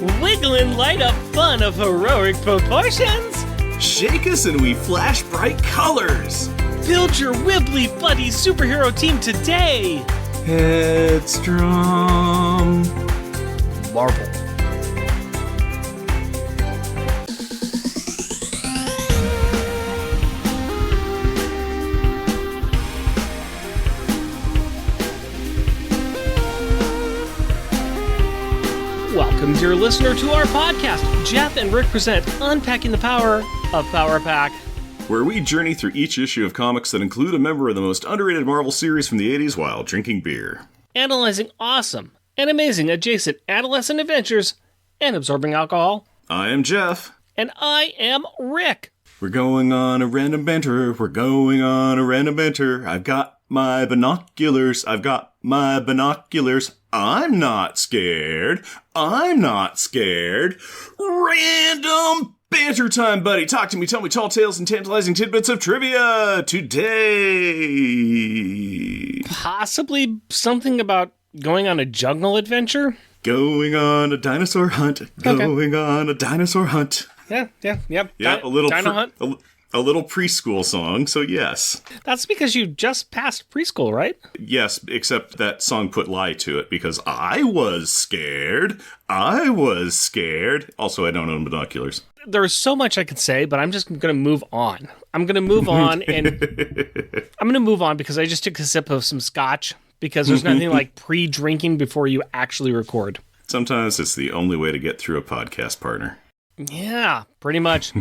Wiggle and light up fun of heroic proportions. Shake us and we flash bright colors. Build your Wibbly Buddy superhero team today. Headstrong. Marvel. Welcome, dear listener, to our podcast. Jeff and Rick present Unpacking the Power of Power Pack, where we journey through each issue of comics that include a member of the most underrated Marvel series from the 80s while drinking beer. Analyzing awesome and amazing adjacent adolescent adventures and absorbing alcohol. I am Jeff. And I am Rick. We're going on a random banter. We're going on a random banter. I've got my binoculars. I'm not scared. Random banter time, buddy. Talk to me. Tell me tall tales and tantalizing tidbits of trivia today. Possibly something about going on a jungle adventure? Going on a dinosaur hunt. Going on a dinosaur hunt. Yep. Yeah, a little Dino Hunt. A little preschool song, so yes. That's because you just passed preschool, right? Yes, except that song put lie to it because I was scared. Also, I don't own binoculars. There's so much I could say, but I'm just going to move on. I'm going to move on because I just took a sip of some scotch because there's nothing like pre-drinking before you actually record. Sometimes it's the only way to get through a podcast, partner. Yeah, pretty much.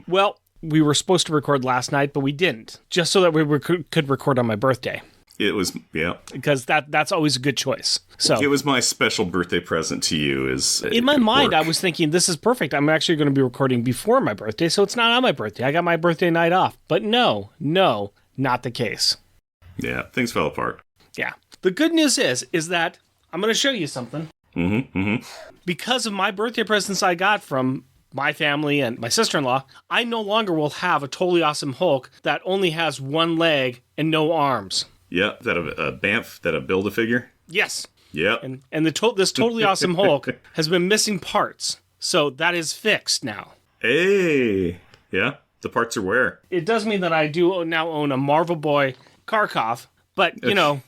Well, we were supposed to record last night, but we didn't, just so that we could record on my birthday. It was, yeah. Because that's always a good choice. So it was my special birthday present to you. In my mind, I was thinking, this is perfect. I'm actually going to be recording before my birthday, so it's not on my birthday. I got my birthday night off. But no, not the case. Yeah, things fell apart. Yeah. The good news is that I'm going to show you something. Because of my birthday presents I got from my family and my sister-in-law, I no longer will have a totally awesome Hulk that only has one leg and no arms. Yeah, that a Banff, that a Build-A-Figure? Yes. Yep. And this totally awesome Hulk has been missing parts, so that is fixed now. Hey, yeah, the parts are where? It does mean that I do now own a Marvel Boy Kharkov, but, you know...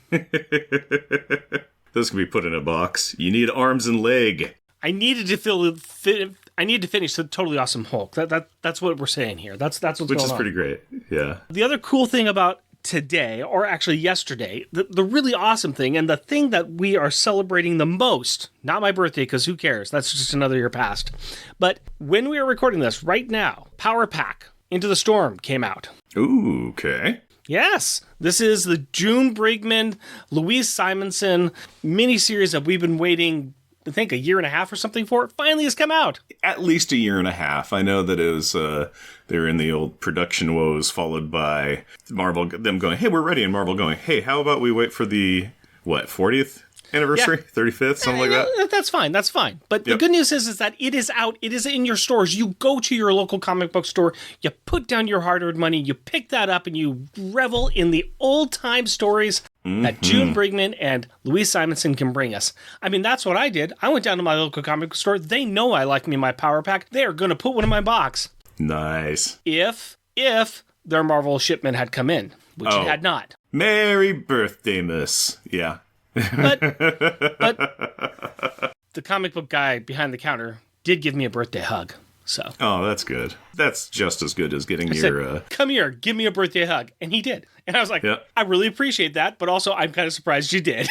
Those can be put in a box. You need arms and leg. I needed to finish the totally awesome Hulk. That's what we're saying here. That's what's going on. Which is pretty great. Yeah. The other cool thing about today, or actually yesterday, the really awesome thing, and the thing that we are celebrating the most, not my birthday, because who cares? That's just another year past. But when we are recording this right now, Power Pack Into the Storm came out. Ooh, okay. Yes, this is the June Brigman, Louise Simonson miniseries that we've been waiting, I think, a year and a half or something for. It finally has come out. At least a year and a half. I know that it was, they were in the old production woes, followed by Marvel, them going, hey, we're ready, and Marvel going, hey, how about we wait for the, 40th? Anniversary? Yeah. 35th? Something like that? That's fine. But the good news is that it is out. It is in your stores. You go to your local comic book store, you put down your hard-earned money, you pick that up, and you revel in the old-time stories that June Brigman and Louise Simonson can bring us. I mean, that's what I did. I went down to my local comic book store. They know I like me my Power Pack. They are going to put one in my box. Nice. If their Marvel shipment had come in, which it had not. Merry birthday, miss. Yeah. But the comic book guy behind the counter did give me a birthday hug. So. Oh, that's good. That's just as good as getting come here, give me a birthday hug. And he did. And I was like, I really appreciate that, but also I'm kind of surprised you did.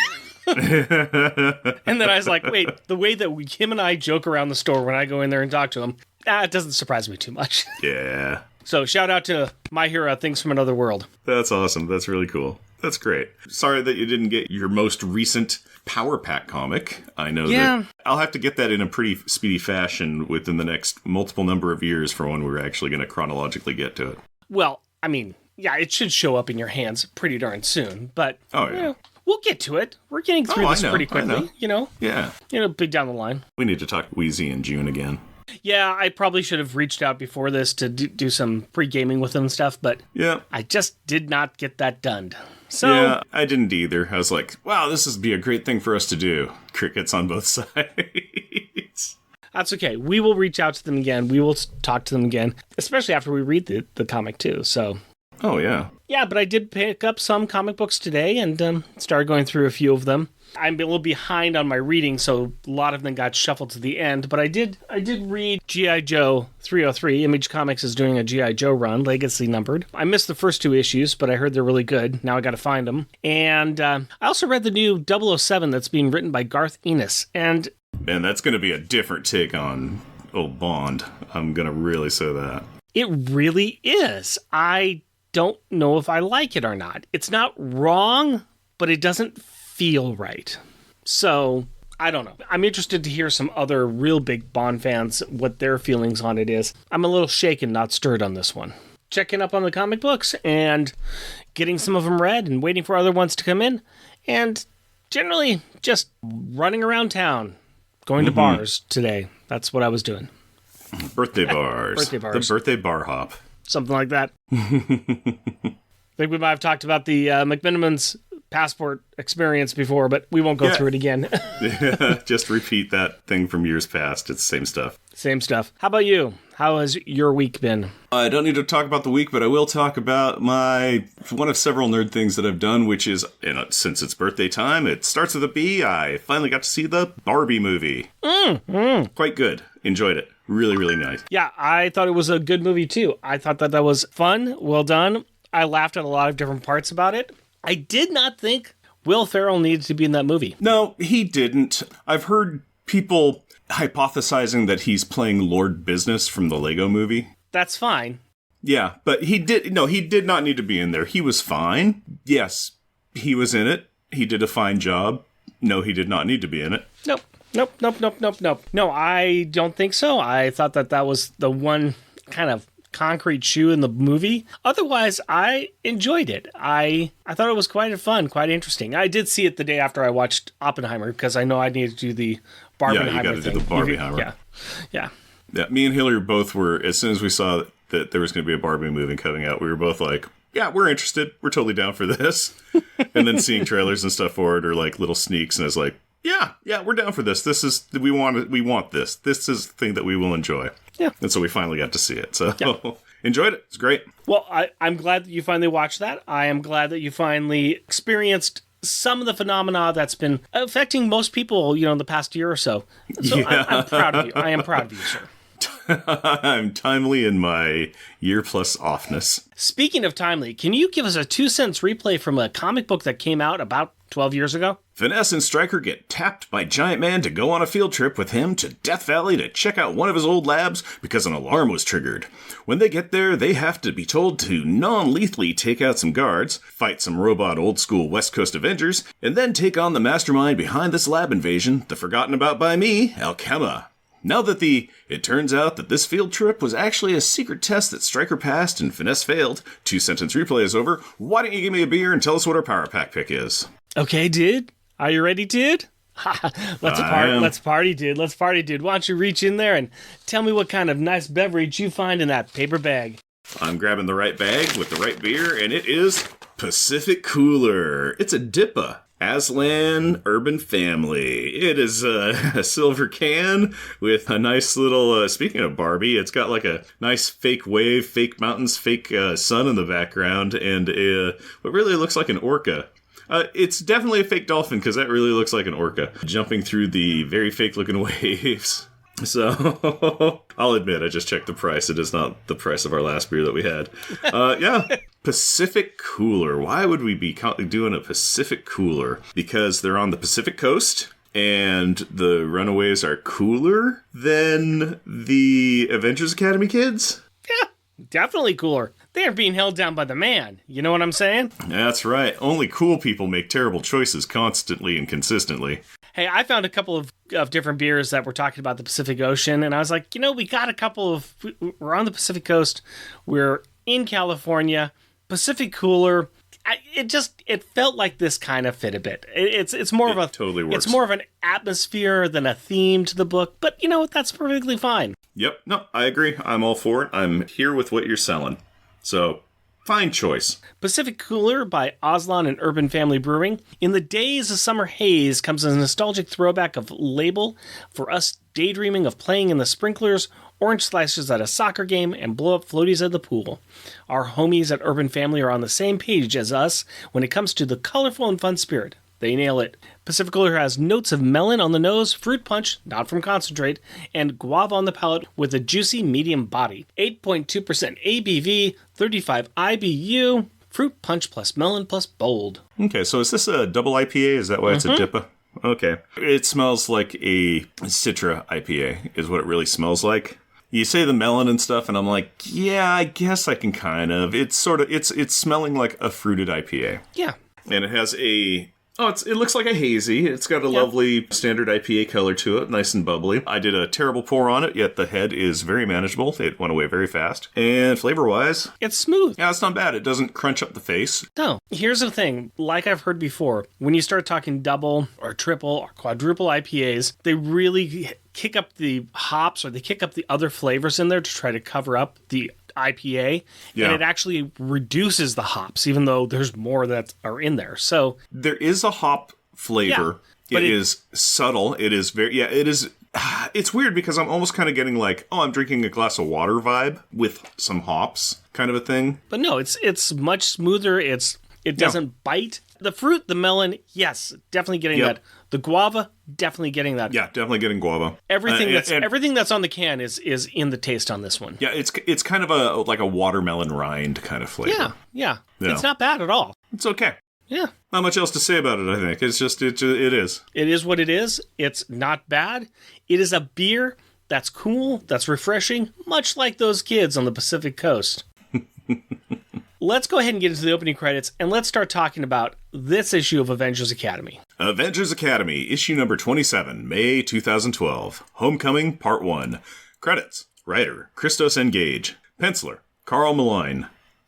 And then I was like, wait, the way that him and I joke around the store when I go in there and talk to him, it doesn't surprise me too much. Yeah. So shout out to my hero, Things from Another World. That's awesome. That's really cool. That's great. Sorry that you didn't get your most recent Power Pack comic. I know that I'll have to get that in a pretty speedy fashion within the next multiple number of years for when we're actually going to chronologically get to it. Well, I mean, yeah, it should show up in your hands pretty darn soon, but you know, we'll get to it. We're getting through this pretty quickly, you know? Yeah. You know, big down the line. We need to talk Wheezy in June again. Yeah, I probably should have reached out before this to do some pre-gaming with them and stuff, but I just did not get that done. So, yeah, I didn't either. I was like, wow, this would be a great thing for us to do. Crickets on both sides. That's okay. We will reach out to them again. We will talk to them again, especially after we read the comic, too. So. Oh, yeah. Yeah, but I did pick up some comic books today and started going through a few of them. I'm a little behind on my reading, so a lot of them got shuffled to the end. But I did read G.I. Joe 303. Image Comics is doing a G.I. Joe run, legacy numbered. I missed the first 2 issues, but I heard they're really good. Now I got to find them. And I also read the new 007 that's being written by Garth Ennis. And man, that's going to be a different take on old Bond. I'm going to really say that. It really is. I don't know if I like it or not. It's not wrong, but it doesn't feel right. So, I don't know. I'm interested to hear some other real big Bond fans, what their feelings on it is. I'm a little shaken, not stirred on this one. Checking up on the comic books and getting some of them read and waiting for other ones to come in. And generally just running around town, going to bars today. That's what I was doing. Birthday bars. Birthday bars. The birthday bar hop. Something like that. I think we might have talked about the McMiniman's passport experience before, but we won't go through it again. Just repeat that thing from years past. It's the same stuff. Same stuff. How about you? How has your week been? I don't need to talk about the week, but I will talk about one of several nerd things that I've done, which is, since it's birthday time, it starts with a B. I finally got to see the Barbie movie. Quite good. Enjoyed it. Really, really nice. Yeah, I thought it was a good movie, too. I thought that was fun, well done. I laughed at a lot of different parts about it. I did not think Will Ferrell needed to be in that movie. No, he didn't. I've heard people hypothesizing that he's playing Lord Business from the Lego movie. That's fine. Yeah, but he did not need to be in there. He was fine. Yes, he was in it. He did a fine job. No, he did not need to be in it. Nope. No, I don't think so. I thought that was the one kind of concrete shoe in the movie. Otherwise, I enjoyed it. I thought it was quite fun, quite interesting. I did see it the day after I watched Oppenheimer because I know I needed to do the Barbenheimer thing. Yeah, you got to do the Barbenheimer. Yeah. Me and Hillary both were, as soon as we saw that there was going to be a Barbie movie coming out, we were both like, yeah, we're interested. We're totally down for this. And then seeing trailers and stuff for it or like little sneaks, and I was like, yeah, we're down for this. We want this. This is the thing that we will enjoy. Yeah. And so we finally got to see it. So enjoyed it. It's great. Well, I'm glad that you finally watched that. I am glad that you finally experienced some of the phenomena that's been affecting most people, in the past year or so. So yeah. I'm proud of you. I am proud of you, sir. I'm timely in my year-plus offness. Speaking of timely, can you give us a 2-sentence replay from a comic book that came out about 12 years ago? Finesse and Stryker get tapped by Giant Man to go on a field trip with him to Death Valley to check out one of his old labs because an alarm was triggered. When they get there, they have to be told to non-lethally take out some guards, fight some robot old-school West Coast Avengers, and then take on the mastermind behind this lab invasion, the forgotten about by me, Alchema. Now that it turns out that this field trip was actually a secret test that Stryker passed and Finesse failed, 2-sentence replay is over, why don't you give me a beer and tell us what our Power Pack pick is? Okay, dude. Are you ready, dude? Let's party, dude. Let's party, dude. Why don't you reach in there and tell me what kind of nice beverage you find in that paper bag? I'm grabbing the right bag with the right beer, and it is Pacific Cooler. It's a DIPA. Aslan Urban Family. It is a silver can with a nice little, speaking of Barbie, it's got like a nice fake wave, fake mountains, fake sun in the background, and what really looks like an orca. It's definitely a fake dolphin because that really looks like an orca jumping through the very fake looking waves. So, I'll admit, I just checked the price. It is not the price of our last beer that we had. Pacific Cooler. Why would we be doing a Pacific Cooler? Because they're on the Pacific Coast, and the Runaways are cooler than the Avengers Academy kids? Yeah, definitely cooler. They are being held down by the man. You know what I'm saying? That's right. Only cool people make terrible choices constantly and consistently. Hey, I found a couple of different beers that were talking about the Pacific Ocean, and I was like, we got a couple of... We're on the Pacific Coast. We're in California. Pacific Cooler. It felt like this kind of fit a bit. It's more of a... totally works. It's more of an atmosphere than a theme to the book, but that's perfectly fine. Yep. No, I agree. I'm all for it. I'm here with what you're selling. So, Fine choice. Pacific Cooler by Aslan and Urban Family Brewing. In the days of summer haze comes a nostalgic throwback of label for us daydreaming of playing in the sprinklers, orange slices at a soccer game, and blow-up floaties at the pool. Our homies at Urban Family are on the same page as us when it comes to the colorful and fun spirit. They nail it. Pacific Cooler has notes of melon on the nose, fruit punch, not from concentrate, and guava on the palate with a juicy medium body. 8.2% ABV, 35 IBU, fruit punch plus melon plus bold. Okay, so is this a double IPA? Is that why it's a DIPA? Okay. It smells like a Citra IPA, is what it really smells like. You say the melon and stuff, and I'm like, yeah, I guess I can kind of. It's smelling like a fruited IPA. Yeah. And it has a... Oh, it looks like a hazy. It's got a lovely standard IPA color to it, nice and bubbly. I did a terrible pour on it, yet the head is very manageable. It went away very fast. And flavor-wise... It's smooth. Yeah, it's not bad. It doesn't crunch up the face. No. Here's the thing. Like I've heard before, when you start talking double or triple or quadruple IPAs, they really kick up the hops or they kick up the other flavors in there to try to cover up the IPA, and it actually reduces the hops, even though there's more that are in there. So there is a hop flavor. Yeah, it is subtle. It is very, it is. It's weird because I'm almost kind of getting like, oh, I'm drinking a glass of water vibe with some hops kind of a thing. But no, it's much smoother. It doesn't bite. The fruit, the melon, yes, definitely getting that. The guava, definitely getting that. Yeah, definitely getting guava. Everything that's on the can is in the taste on this one. Yeah, it's kind of like a watermelon rind kind of flavor. Yeah. It's not bad at all. It's okay. Yeah. Not much else to say about it, I think. It's just, it is. It is what it is. It's not bad. It is a beer that's cool, that's refreshing, much like those kids on the Pacific Coast. Let's go ahead and get into the opening credits, and let's start talking about this issue of Avengers Academy. Avengers Academy, issue number 27, May 2012. Homecoming, Part 1. Credits. Writer, Christos Engage. Penciler, Carl Maline.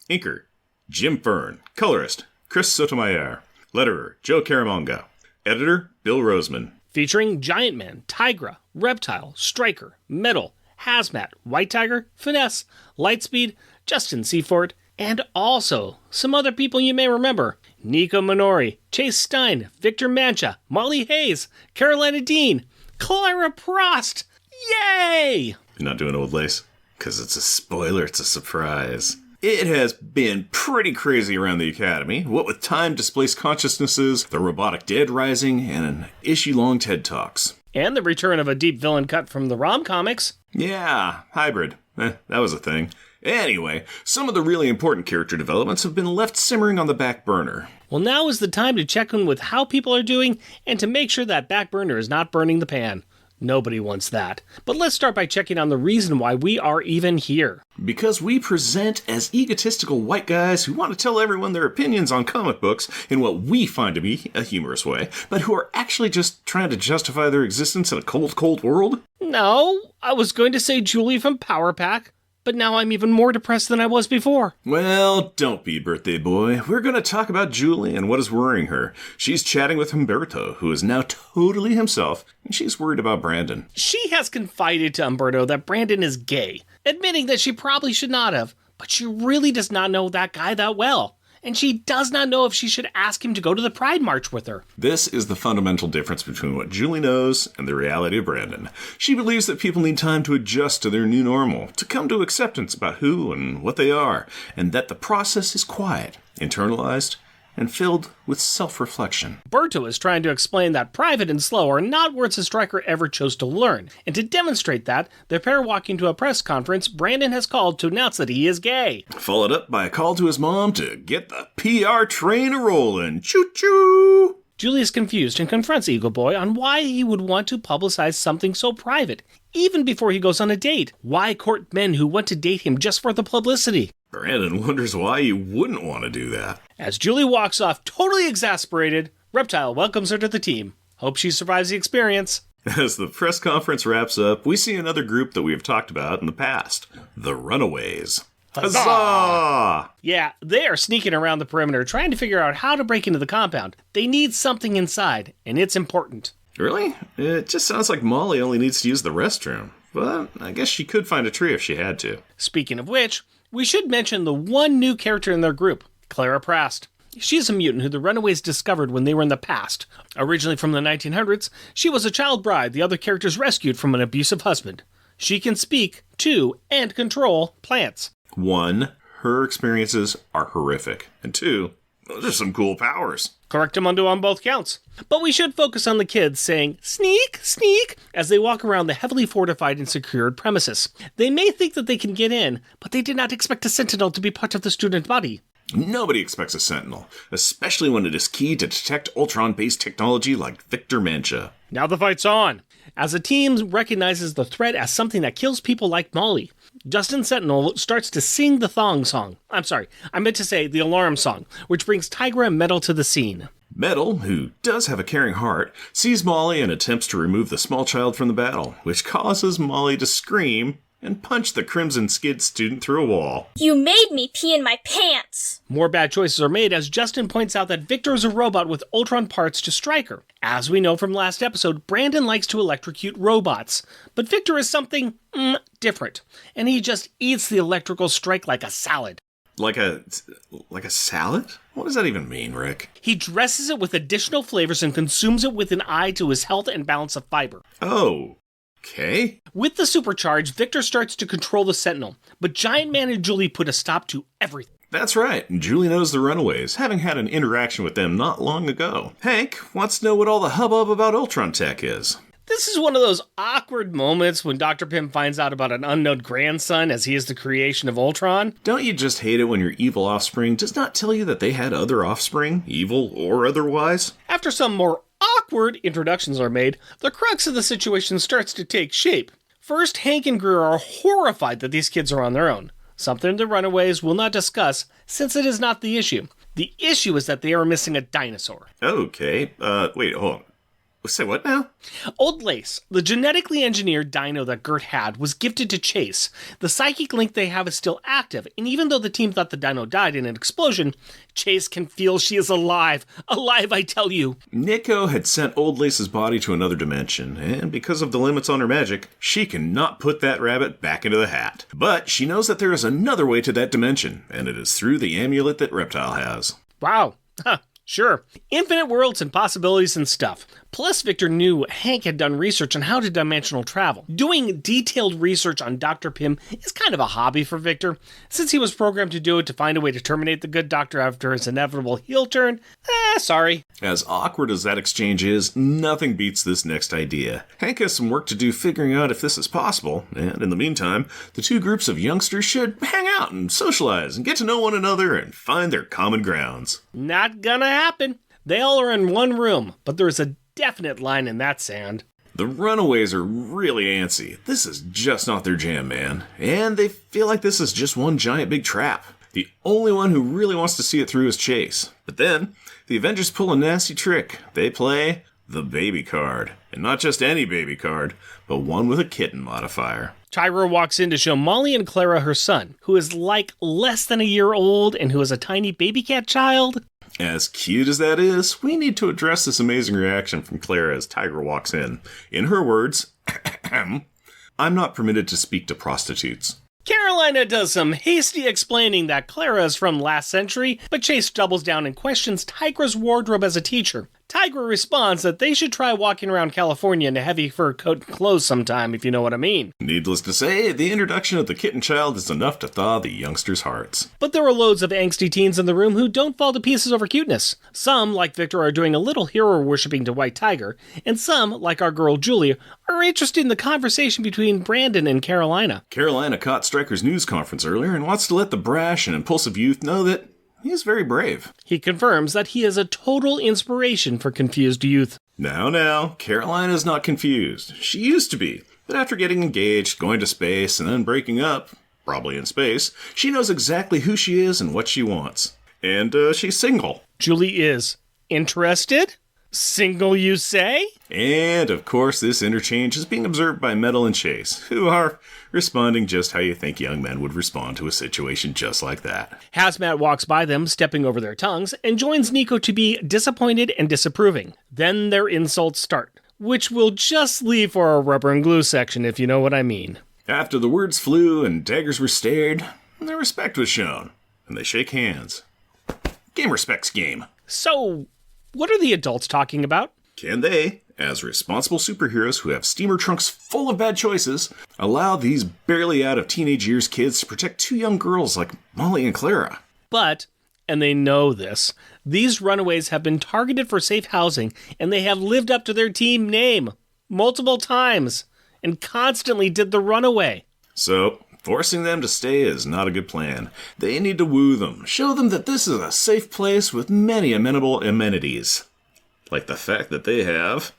Inker, Jim Fern. Colorist, Chris Sotomayor. Letterer, Joe Caramonga. Editor, Bill Roseman. Featuring Giant Man, Tigra, Reptile, Striker, Metal, Hazmat, White Tiger, Finesse, Lightspeed, Justin Seaford, and also some other people you may remember. Nico Minori, Chase Stein, Victor Mancha, Molly Hayes, Carolina Dean, Clara Prost. Yay! You're not doing Old Lace? Because it's a spoiler, it's a surprise. It has been pretty crazy around the Academy, what with time-displaced consciousnesses, the robotic dead rising, and an issue-long TED Talks. And the return of a deep villain cut from the ROM comics. Yeah, hybrid. That was a thing. Anyway, some of the really important character developments have been left simmering on the back burner. Well, now is the time to check in with how people are doing and to make sure that back burner is not burning the pan. Nobody wants that. But let's start by checking on the reason why we are even here. Because we present as egotistical white guys who want to tell everyone their opinions on comic books in what we find to be a humorous way, but who are actually just trying to justify their existence in a cold, cold world? No, I was going to say Julie from Power Pack. But now I'm even more depressed than I was before. Well, don't be, birthday boy. We're going to talk about Julie and what is worrying her. She's chatting with Humberto, who is now totally himself, and she's worried about Brandon. She has confided to Humberto that Brandon is gay, admitting that she probably should not have, but she really does not know that guy that well. And she does not know if she should ask him to go to the Pride March with her. This is the fundamental difference between what Julie knows and the reality of Brandon. She believes that people need time to adjust to their new normal, to come to acceptance about who and what they are, and that the process is quiet, internalized, and filled with self-reflection. Berto is trying to explain that private and slow are not words a striker ever chose to learn, and to demonstrate that, the pair walk into a press conference Brandon has called to announce that he is gay. Followed up by a call to his mom to get the PR train a-rolling. Choo-choo! Julie is confused and confronts Eagle Boy on why he would want to publicize something so private, even before he goes on a date. Why court men who want to date him just for the publicity? Brandon wonders why he wouldn't want to do that. As Julie walks off totally exasperated, Reptile welcomes her to the team. Hope she survives the experience. As the press conference wraps up, we see another group that we have talked about in the past. The Runaways. Huzzah! Yeah, they are sneaking around the perimeter trying to figure out how to break into the compound. They need something inside, and it's important. Really? It just sounds like Molly only needs to use the restroom. But I guess she could find a tree if she had to. Speaking of which, We should mention the one new character in their group, Clara Prast. She's a mutant who the Runaways discovered when they were in the past. Originally from the 1900s, she was a child bride the other characters rescued from an abusive husband. She can speak to and control plants. 1, her experiences are horrific. And 2, those are some cool powers. Correctamundo on both counts. But we should focus on the kids saying, "Sneak, sneak," as they walk around the heavily fortified and secured premises. They may think that they can get in, but they did not expect a Sentinel to be part of the student body. Nobody expects a Sentinel, especially when it is key to detect Ultron-based technology like Victor Mancha. Now the fight's on, as the team recognizes the threat as something that kills people like Molly. Justin Sentinel starts to sing the thong song. I'm sorry, I meant to say the alarm song, which brings Tigra and Metal to the scene. Metal, who does have a caring heart, sees Molly and attempts to remove the small child from the battle, which causes Molly to scream and punch the Crimson Skid student through a wall. "You made me pee in my pants!" More bad choices are made as Justin points out that Victor is a robot with Ultron parts to Stryker. As we know from last episode, Brandon likes to electrocute robots, but Victor is something different, and he just eats the electrical strike like a salad. Like a salad? What does that even mean, Rick? He dresses it with additional flavors and consumes it with an eye to his health and balance of fiber. Oh, okay. With the supercharge, Victor starts to control the Sentinel, but Giant Man and Julie put a stop to everything. That's right, Julie knows the Runaways, having had an interaction with them not long ago. Hank wants to know what all the hubbub about Ultron tech is. This is one of those awkward moments when Dr. Pym finds out about an unknown grandson as he is the creation of Ultron. Don't you just hate it when your evil offspring does not tell you that they had other offspring, evil or otherwise? After some more awkward introductions are made, the crux of the situation starts to take shape. First, Hank and Greer are horrified that these kids are on their own, something the Runaways will not discuss since it is not the issue. The issue is that they are missing a dinosaur. Okay, wait, hold on. Say what now? Old Lace, the genetically engineered dino that Gert had, was gifted to Chase. The psychic link they have is still active, and even though the team thought the dino died in an explosion, Chase can feel she is alive. Alive, I tell you. Nico had sent Old Lace's body to another dimension, and because of the limits on her magic, she cannot put that rabbit back into the hat. But she knows that there is another way to that dimension, and it is through the amulet that Reptile has. Wow. Sure. Infinite worlds and possibilities and stuff. Plus, Victor knew Hank had done research on how to dimensional travel. Doing detailed research on Dr. Pym is kind of a hobby for Victor. Since he was programmed to do it to find a way to terminate the good doctor after his inevitable heel turn, sorry. As awkward as that exchange is, nothing beats this next idea. Hank has some work to do figuring out if this is possible, and in the meantime, the two groups of youngsters should hang out and socialize and get to know one another and find their common grounds. Not gonna happen. They all are in one room, but there is a definite line in that sand. The Runaways are really antsy. This is just not their jam, man. And they feel like this is just one giant big trap. The only one who really wants to see it through is Chase. But then, the Avengers pull a nasty trick. They play the baby card. And not just any baby card, but one with a kitten modifier. Tigra walks in to show Molly and Clara her son, who is like less than a year old and who is a tiny baby cat child. As cute as that is, we need to address this amazing reaction from Clara as Tigra walks in. In her words, I'm not permitted to speak to prostitutes. Carolina does some hasty explaining that Clara is from last century, but Chase doubles down and questions Tigra's wardrobe as a teacher. Tigra responds that they should try walking around California in a heavy fur coat and clothes sometime, if you know what I mean. Needless to say, the introduction of the kitten child is enough to thaw the youngsters' hearts. But there are loads of angsty teens in the room who don't fall to pieces over cuteness. Some, like Victor, are doing a little hero-worshipping to White Tiger, and some, like our girl Julia, are interested in the conversation between Brandon and Carolina. Carolina caught Stryker's news conference earlier and wants to let the brash and impulsive youth know that he is very brave. He confirms that he is a total inspiration for confused youth. Now, Carolina is not confused. She used to be. But after getting engaged, going to space, and then breaking up, probably in space, she knows exactly who she is and what she wants. And she's single. Julie is interested? Single, you say? And, of course, this interchange is being observed by Metal and Chase, who are responding just how you think young men would respond to a situation just like that. Hazmat walks by them, stepping over their tongues, and joins Nico to be disappointed and disapproving. Then their insults start, which we'll just leave for our rubber and glue section, if you know what I mean. After the words flew and daggers were stared, and their respect was shown, and they shake hands. Game respects game. So, what are the adults talking about? Can they, as responsible superheroes who have steamer trunks full of bad choices, allow these barely out of teenage years kids to protect two young girls like Molly and Clara? But, and they know this, these runaways have been targeted for safe housing, and they have lived up to their team name multiple times and constantly did the runaway. So, forcing them to stay is not a good plan. They need to woo them, show them that this is a safe place with many amenable amenities. Like the fact that they have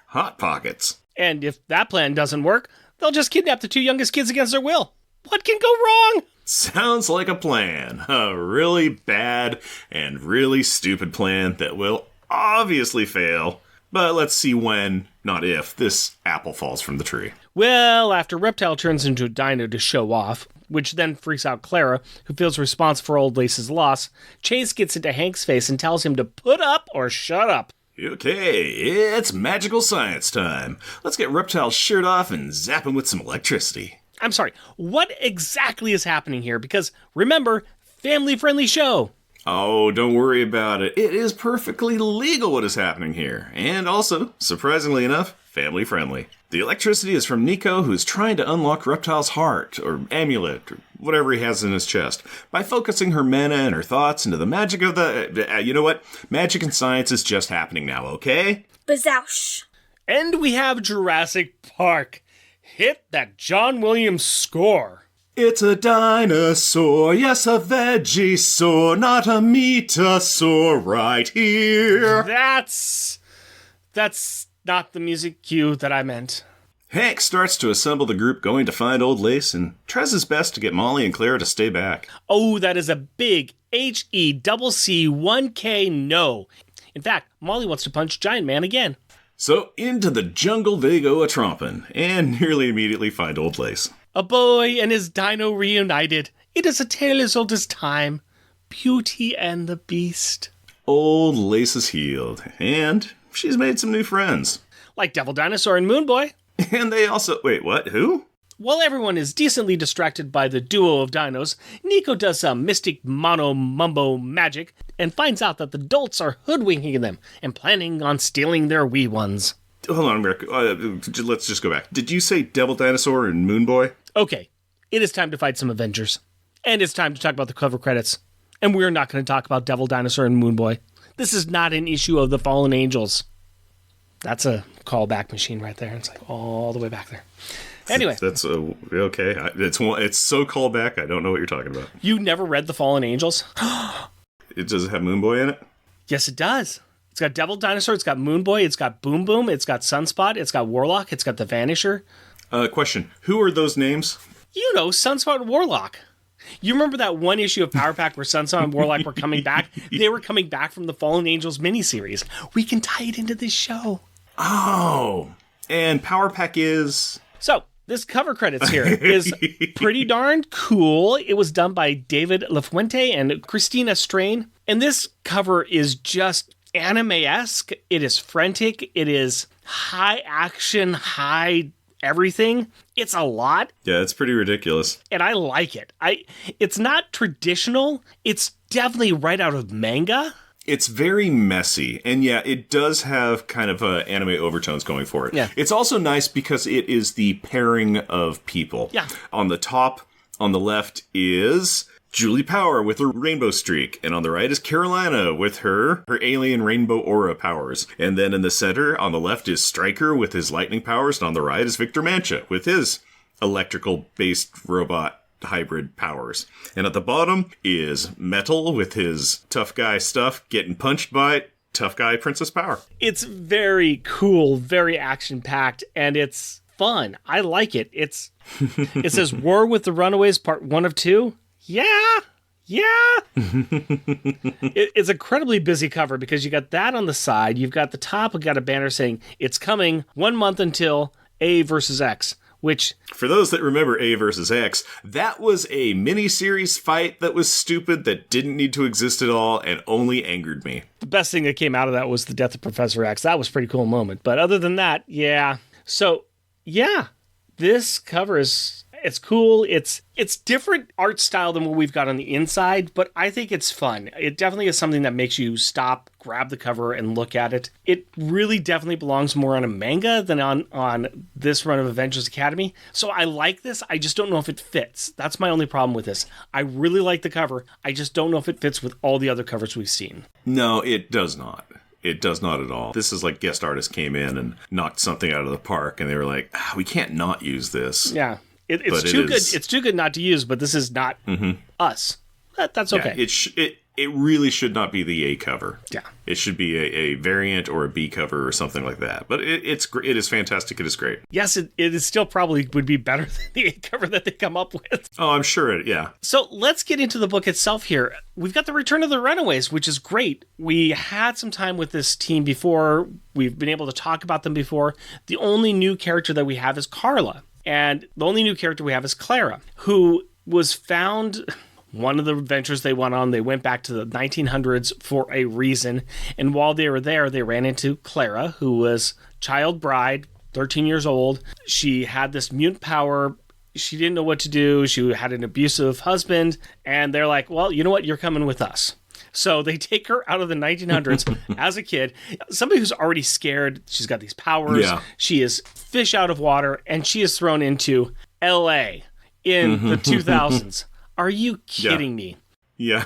Hot Pockets. And if that plan doesn't work, they'll just kidnap the two youngest kids against their will. What can go wrong? Sounds like a plan. A really bad and really stupid plan that will obviously fail. But let's see when, not if, this apple falls from the tree. Well, after Reptile turns into a dino to show off, which then freaks out Clara, who feels responsible for Old Lace's loss, Chase gets into Hank's face and tells him to put up or shut up. Okay, it's magical science time. Let's get Reptile's shirt off and zap him with some electricity. I'm sorry, what exactly is happening here? Because, remember, family-friendly show. Oh, don't worry about it. It is perfectly legal what is happening here. And also, surprisingly enough, family-friendly. The electricity is from Nico, who's trying to unlock Reptile's heart, or amulet, or whatever he has in his chest, by focusing her mana and her thoughts into the magic of the... you know what? Magic and science is just happening now, okay? Bazouche. And we have Jurassic Park. Hit that John Williams score. It's a dinosaur, yes, a vegisaur, not a metasaur right here. That's not the music cue that I meant. Hank starts to assemble the group going to find Old Lace and tries his best to get Molly and Clara to stay back. Oh, that is a big HECC1K no. In fact, Molly wants to punch Giant Man again. So into the jungle they go a-trompin', and nearly immediately find Old Lace. A boy and his dino reunited. It is a tale as old as time. Beauty and the Beast. Old Lace is healed, and she's made some new friends. Like Devil Dinosaur and Moon Boy. And they also... Wait, what? Who? While everyone is decently distracted by the duo of dinos, Nico does some mystic mono-mumbo magic and finds out that the adults are hoodwinking them and planning on stealing their wee ones. Hold on, America. Let's just go back. Did you say Devil Dinosaur and Moon Boy? Okay, it is time to fight some Avengers. And it's time to talk about the cover credits. And we're not going to talk about Devil Dinosaur and Moon Boy. This is not an issue of the Fallen Angels. That's a callback machine right there. It's like all the way back there. Anyway. That's okay. It's so callback, I don't know what you're talking about. You never read The Fallen Angels? Does it have Moon Boy in it? Yes, it does. It's got Devil Dinosaur, it's got Moon Boy, it's got Boom Boom, it's got Sunspot, it's got Warlock, it's got the Vanisher. Question. Who are those names? You know, Sunspot and Warlock. You remember that one issue of Power Pack where Sunspot and Warlock were coming back? They were coming back from the Fallen Angels miniseries. We can tie it into this show. Oh. And Power Pack is... So, this cover credits here is pretty darn cool. It was done by David LaFuente and Christina Strain. And this cover is just anime-esque. It is frantic. It is high action, high everything. It's a lot. Yeah, it's pretty ridiculous. And I like it. It's not traditional. It's definitely right out of manga. It's very messy, and yeah, it does have kind of anime overtones going for it. Yeah. It's also nice because it is the pairing of people. Yeah. On the top, on the left is Julie Power with her rainbow streak, and on the right is Carolina with her alien rainbow aura powers. And then in the center, on the left is Stryker with his lightning powers, and on the right is Victor Mancha with his electrical-based robot hybrid powers. And at the bottom is Metal with his tough guy stuff getting punched by tough guy Princess Power. It's very cool, very action-packed, and it's fun. I like it. It says War with the Runaways Part 1 of 2. Yeah. It's an incredibly busy cover because you got that on the side. You've got the top, got a banner saying it's coming 1 month until A versus X. Which, for those that remember A versus X, that was a mini-series fight that was stupid, that didn't need to exist at all, and only angered me. The best thing that came out of that was the death of Professor X. That was a pretty cool moment. But other than that, yeah. So, yeah, this cover is It's cool. It's different art style than what we've got on the inside, but I think it's fun. It definitely is something that makes you stop, grab the cover, and look at it. It really definitely belongs more on a manga than on this run of Avengers Academy. So I like this. I just don't know if it fits. That's my only problem with this. I really like the cover. I just don't know if it fits with all the other covers we've seen. No, it does not. It does not at all. This is like guest artists came in and knocked something out of the park, and they were like, we can't not use this. Yeah. It's too good. It's too good not to use, but this is not us. That's okay. Yeah, it really should not be the A cover. Yeah. It should be a variant or a B cover or something like that. But it is fantastic. It is great. Yes, it is still probably would be better than the A cover that they come up with. Oh, I'm sure. Yeah. So let's get into the book itself here. We've got the Return of the Runaways, which is great. We had some time with this team before. We've been able to talk about them before. The only new character that we have is Carla. And the only new character we have is Clara, who was found... One of the adventures they went on, they went back to the 1900s for a reason. And while they were there, they ran into Clara, who was child bride, 13 years old. She had this mutant power. She didn't know what to do. She had an abusive husband. And they're like, well, you know what? You're coming with us. So they take her out of the 1900s as a kid. Somebody who's already scared. She's got these powers. Yeah. She is fish out of water. And she is thrown into L.A. in the 2000s. Are you kidding me? Yeah,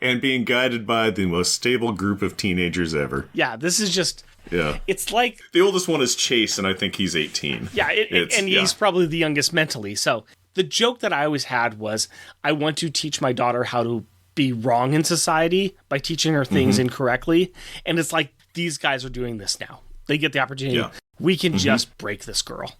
and being guided by the most stable group of teenagers ever. Yeah, this is just... Yeah. It's like... The oldest one is Chase, and I think he's 18. Yeah, and he's probably the youngest mentally. So the joke that I always had was, I want to teach my daughter how to be wrong in society by teaching her things incorrectly. And it's like, these guys are doing this now. They get the opportunity. Yeah. We can just break this girl.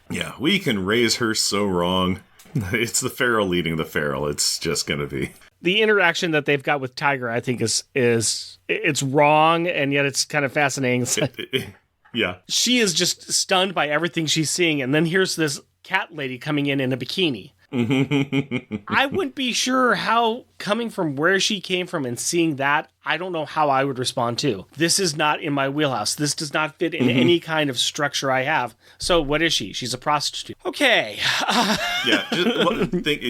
Yeah, we can raise her so wrong. It's the feral leading the feral. It's just going to be. The interaction that they've got with Tigra, I think, is it's wrong, and yet it's kind of fascinating. Yeah. She is just stunned by everything she's seeing, and then here's this cat lady coming in a bikini. I wouldn't be sure how, coming from where she came from and seeing that, I don't know how I would respond to. This is not in my wheelhouse. This does not fit in any kind of structure I have. So what is she? She's a prostitute. Okay. Yeah,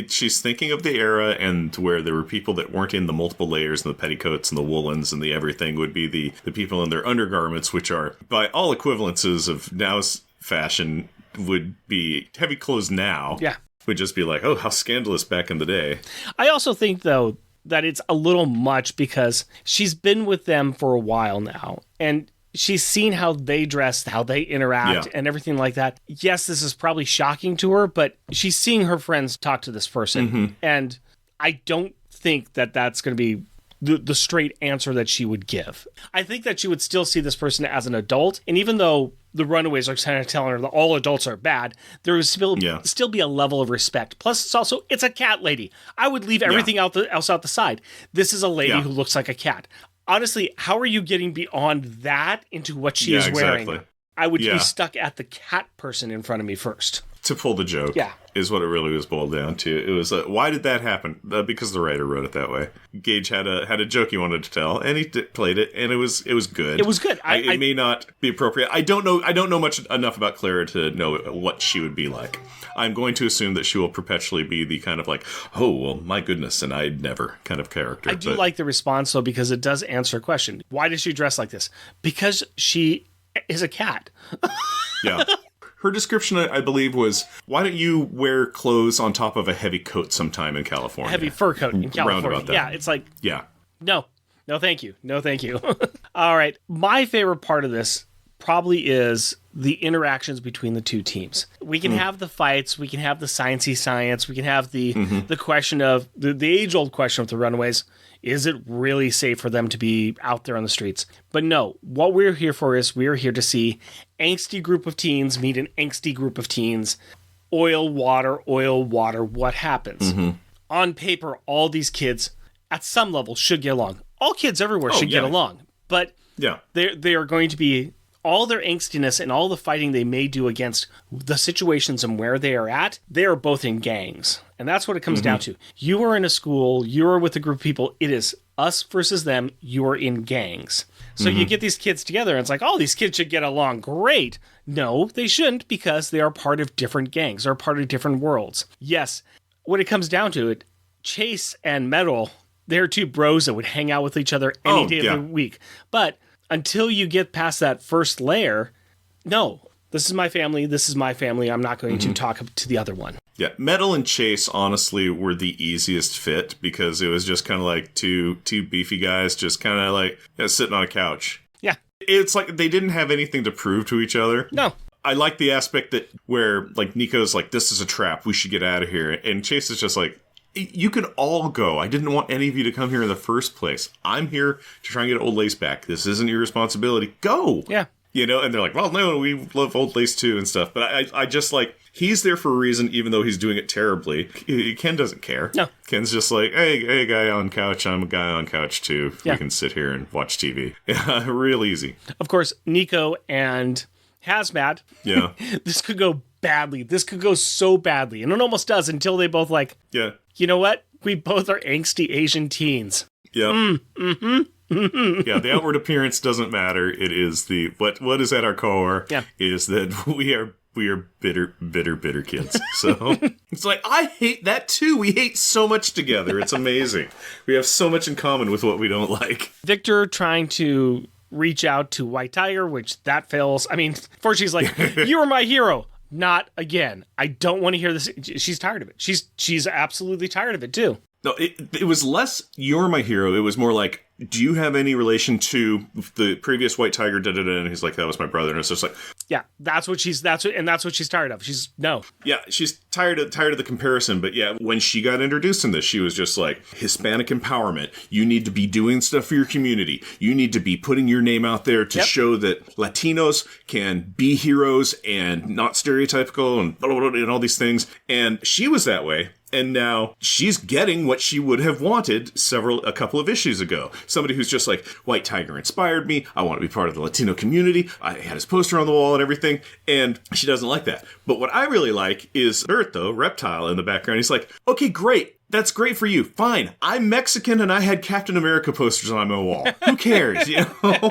she's thinking of the era and where there were people that weren't in the multiple layers and the petticoats and the woolens and the everything would be the people in their undergarments, which are, by all equivalences of now's fashion, would be heavy clothes now. Yeah. Would just be like, oh, how scandalous back in the day. I also think, though, that it's a little much because she's been with them for a while now, and she's seen how they dress, how they interact, and everything like that. Yes, this is probably shocking to her, but she's seeing her friends talk to this person, and I don't think that that's going to be the straight answer that she would give. I think that she would still see this person as an adult, and even though the Runaways are kind of telling her that all adults are bad, there would still be a level of respect. Plus, it's a cat lady. I would leave everything else out the side. This is a lady who looks like a cat. Honestly, how are you getting beyond that into what she is wearing? Exactly. I would be stuck at the cat person in front of me first. To pull the joke is what it really was boiled down to. It was, why did that happen? Because the writer wrote it that way. Gage had a joke he wanted to tell, and he played it, and it was good. It was good. It may not be appropriate. I don't know enough about Clara to know what she would be like. I'm going to assume that she will perpetually be the kind of like, oh, well, my goodness, and I'd never kind of character. I do like the response, though, because it does answer a question. Why does she dress like this? Because she is a cat. Yeah. Her description, I believe, was, why don't you wear clothes on top of a heavy coat sometime in California? A heavy fur coat in California. Roundabout that. Yeah, it's like, no, thank you. No, thank you. All right. My favorite part of this probably is the interactions between the two teams. We can have the fights. We can have the sciencey science. We can have the question of, the age-old question of the Runaways. Is it really safe for them to be out there on the streets? But no, what we're here for is we're here to see angsty group of teens meet an angsty group of teens. Oil, water, what happens? On paper, all these kids at some level should get along. All kids everywhere should get along. But they are going to be, all their angstiness and all the fighting they may do against the situations and where they are at, they are both in gangs. And that's what it comes down to. You are in a school, you are with a group of people. It is us versus them, you're in gangs. So you get these kids together, and it's like, oh, these kids should get along great. No, they shouldn't, because they are part of different gangs. They're part of different worlds. Yes, when it comes down to it, Chase and Metal, they're two bros that would hang out with each other any day of the week. But until you get past that first layer, no, this is my family, I'm not going to talk to the other one. Yeah, Metal and Chase, honestly, were the easiest fit because it was just kind of like two beefy guys just kind of like sitting on a couch. Yeah. It's like they didn't have anything to prove to each other. No. I like the aspect that where, like, Nico's like, this is a trap, we should get out of here. And Chase is just like, you can all go. I didn't want any of you to come here in the first place. I'm here to try and get Old Lace back. This isn't your responsibility. Go! Yeah. You know, and they're like, well, no, we love Old Lace too and stuff. But I just like, he's there for a reason, even though he's doing it terribly. Ken doesn't care. No. Ken's just like, hey, guy on couch, I'm a guy on couch too. Yeah. We can sit here and watch TV. Yeah, real easy. Of course, Nico and Hazmat. Yeah. This could go badly. This could go so badly. And it almost does until they both like, Yeah. You know what? We both are angsty Asian teens. Yeah. Yeah, the outward appearance doesn't matter. It is the what is at our core is that we are bitter kids. So it's like, I hate that too. We hate so much together. It's amazing. We have so much in common with what we don't like. Victor trying to reach out to White Tiger, which that fails. I mean, first she's like, you are my hero. Not again. I don't want to hear this. She's tired of it. She's absolutely tired of it too. No, it was less, you're my hero. It was more like, do you have any relation to the previous White Tiger? And he's like, that was my brother. And it's just like, yeah, that's what she's tired of. She's no. Yeah, she's tired of the comparison. But yeah, when she got introduced in this, she was just like, Hispanic empowerment. You need to be doing stuff for your community. You need to be putting your name out there to show that Latinos can be heroes and not stereotypical and blah, blah, blah, and all these things. And she was that way. And now she's getting what she would have wanted a couple of issues ago. Somebody who's just like, White Tiger inspired me. I want to be part of the Latino community. I had his poster on the wall and everything. And she doesn't like that. But what I really like is Berto, Reptile, in the background. He's like, okay, great. That's great for you. Fine. I'm Mexican and I had Captain America posters on my wall. Who cares? You know?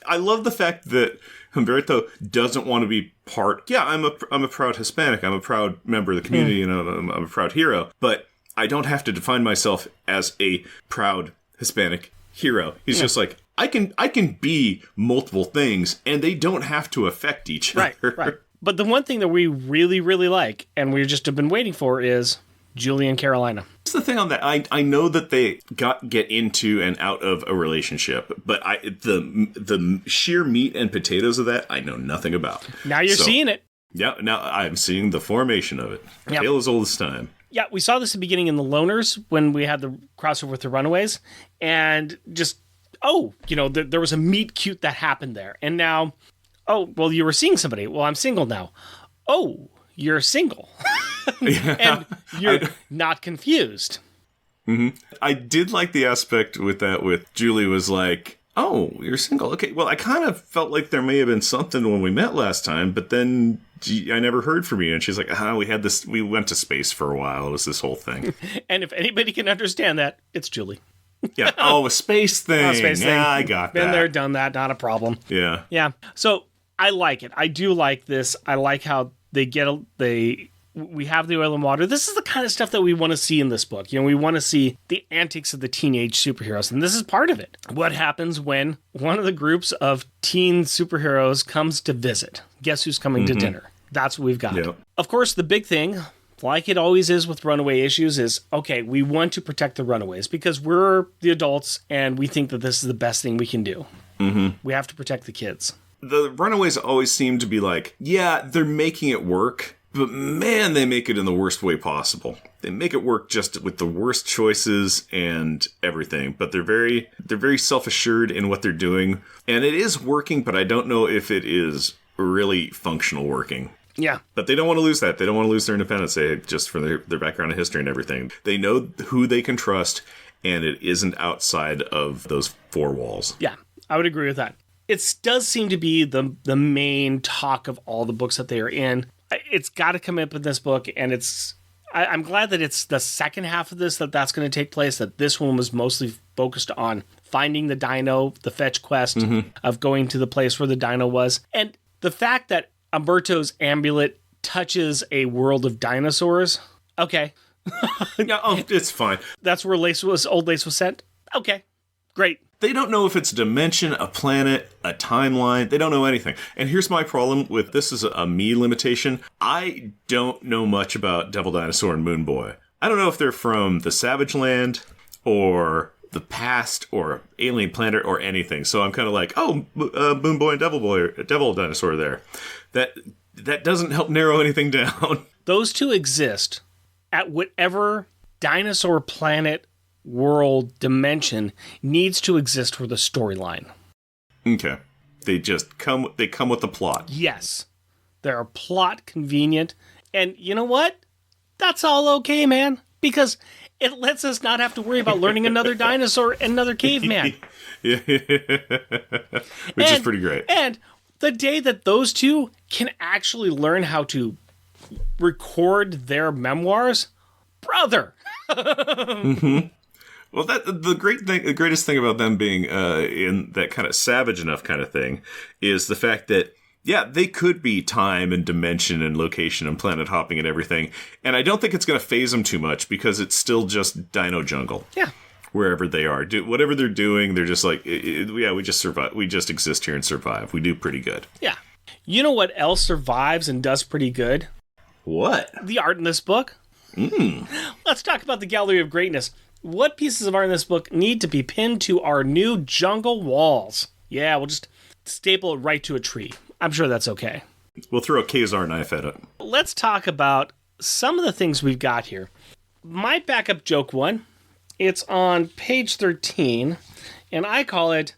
I love the fact that Humberto doesn't want to be part. Yeah, I'm a proud Hispanic. I'm a proud member of the community, and I'm a proud hero. But I don't have to define myself as a proud Hispanic hero. He's just like, I can be multiple things, and they don't have to affect each other. Right. But the one thing that we really, really like, and we just have been waiting for, is Julie and Carolina. That's the thing on that. I know that they get into and out of a relationship, but the sheer meat and potatoes of that, I know nothing about. Now you're seeing it. Yeah, now I'm seeing the formation of it. Yep. Tale as old as time. Yeah, we saw this at the beginning in The Loners when we had the crossover with The Runaways, and just, there was a meet cute that happened there. And now, well, you were seeing somebody. Well, I'm single now. Oh, you're single. And you're not confused. Mm-hmm. I did like the aspect with Julie was like, oh, you're single. Okay, well, I kind of felt like there may have been something when we met last time, but then I never heard from you. And she's like, we went to space for a while. It was this whole thing. And if anybody can understand that, it's Julie. Yeah. Oh, a space thing. Space thing. Yeah, I got that. Been there, done that. Not a problem. Yeah. Yeah. So I like it. I do like this. I like how we have the oil and water. This is the kind of stuff that we want to see in this book. We want to see the antics of the teenage superheroes, and this is part of it. What happens when one of the groups of teen superheroes comes to visit? Guess who's coming to dinner? That's what we've got. Yep. Of course, the big thing, like it always is with runaway issues, is, okay, we want to protect the runaways because we're the adults and we think that this is the best thing we can do. Mm-hmm. We have to protect the kids. The runaways always seem to be like, yeah, they're making it work, but man, they make it in the worst way possible. They make it work just with the worst choices and everything, but they're very self-assured in what they're doing. And it is working, but I don't know if it is really functional working. Yeah. But they don't want to lose that. They don't want to lose their independence, just for their background and history and everything. They know who they can trust, and it isn't outside of those four walls. Yeah, I would agree with that. It does seem to be the main talk of all the books that they are in. It's got to come up in this book, and it's I'm glad that it's the second half of this that's going to take place, that this one was mostly focused on finding the dino, the fetch quest of going to the place where the dino was. And the fact that Umberto's amulet touches a world of dinosaurs, okay. Yeah, it's fine. That's where old Lace was sent? Okay, great. They don't know if it's a dimension, a planet, a timeline. They don't know anything. And here's my problem with this is a me limitation. I don't know much about Devil Dinosaur and Moon Boy. I don't know if they're from the Savage Land or the past or alien planet or anything. So I'm kind of like, Moon Boy and Devil Dinosaur there. That doesn't help narrow anything down. Those two exist at whatever dinosaur planet, world, dimension needs to exist for the storyline. Okay. They come with the plot. Yes. They're plot convenient. And you know what? That's all okay, man. Because it lets us not have to worry about learning another dinosaur and another caveman. Which is pretty great. And the day that those two can actually learn how to record their memoirs, brother. Well, the greatest thing about them being in that kind of savage enough kind of thing is the fact that, yeah, they could be time and dimension and location and planet hopping and everything. And I don't think it's going to phase them too much because it's still just dino jungle. Yeah. Wherever they are. Whatever they're doing, they're just like, yeah, we just survive. We just exist here and survive. We do pretty good. Yeah. You know what else survives and does pretty good? What? The art in this book. Let's talk about the Gallery of Greatness. What pieces of art in this book need to be pinned to our new jungle walls? Yeah, we'll just staple it right to a tree. I'm sure that's okay. We'll throw a Kazar knife at it. Let's talk about some of the things we've got here. My backup joke one, it's on page 13, and I call it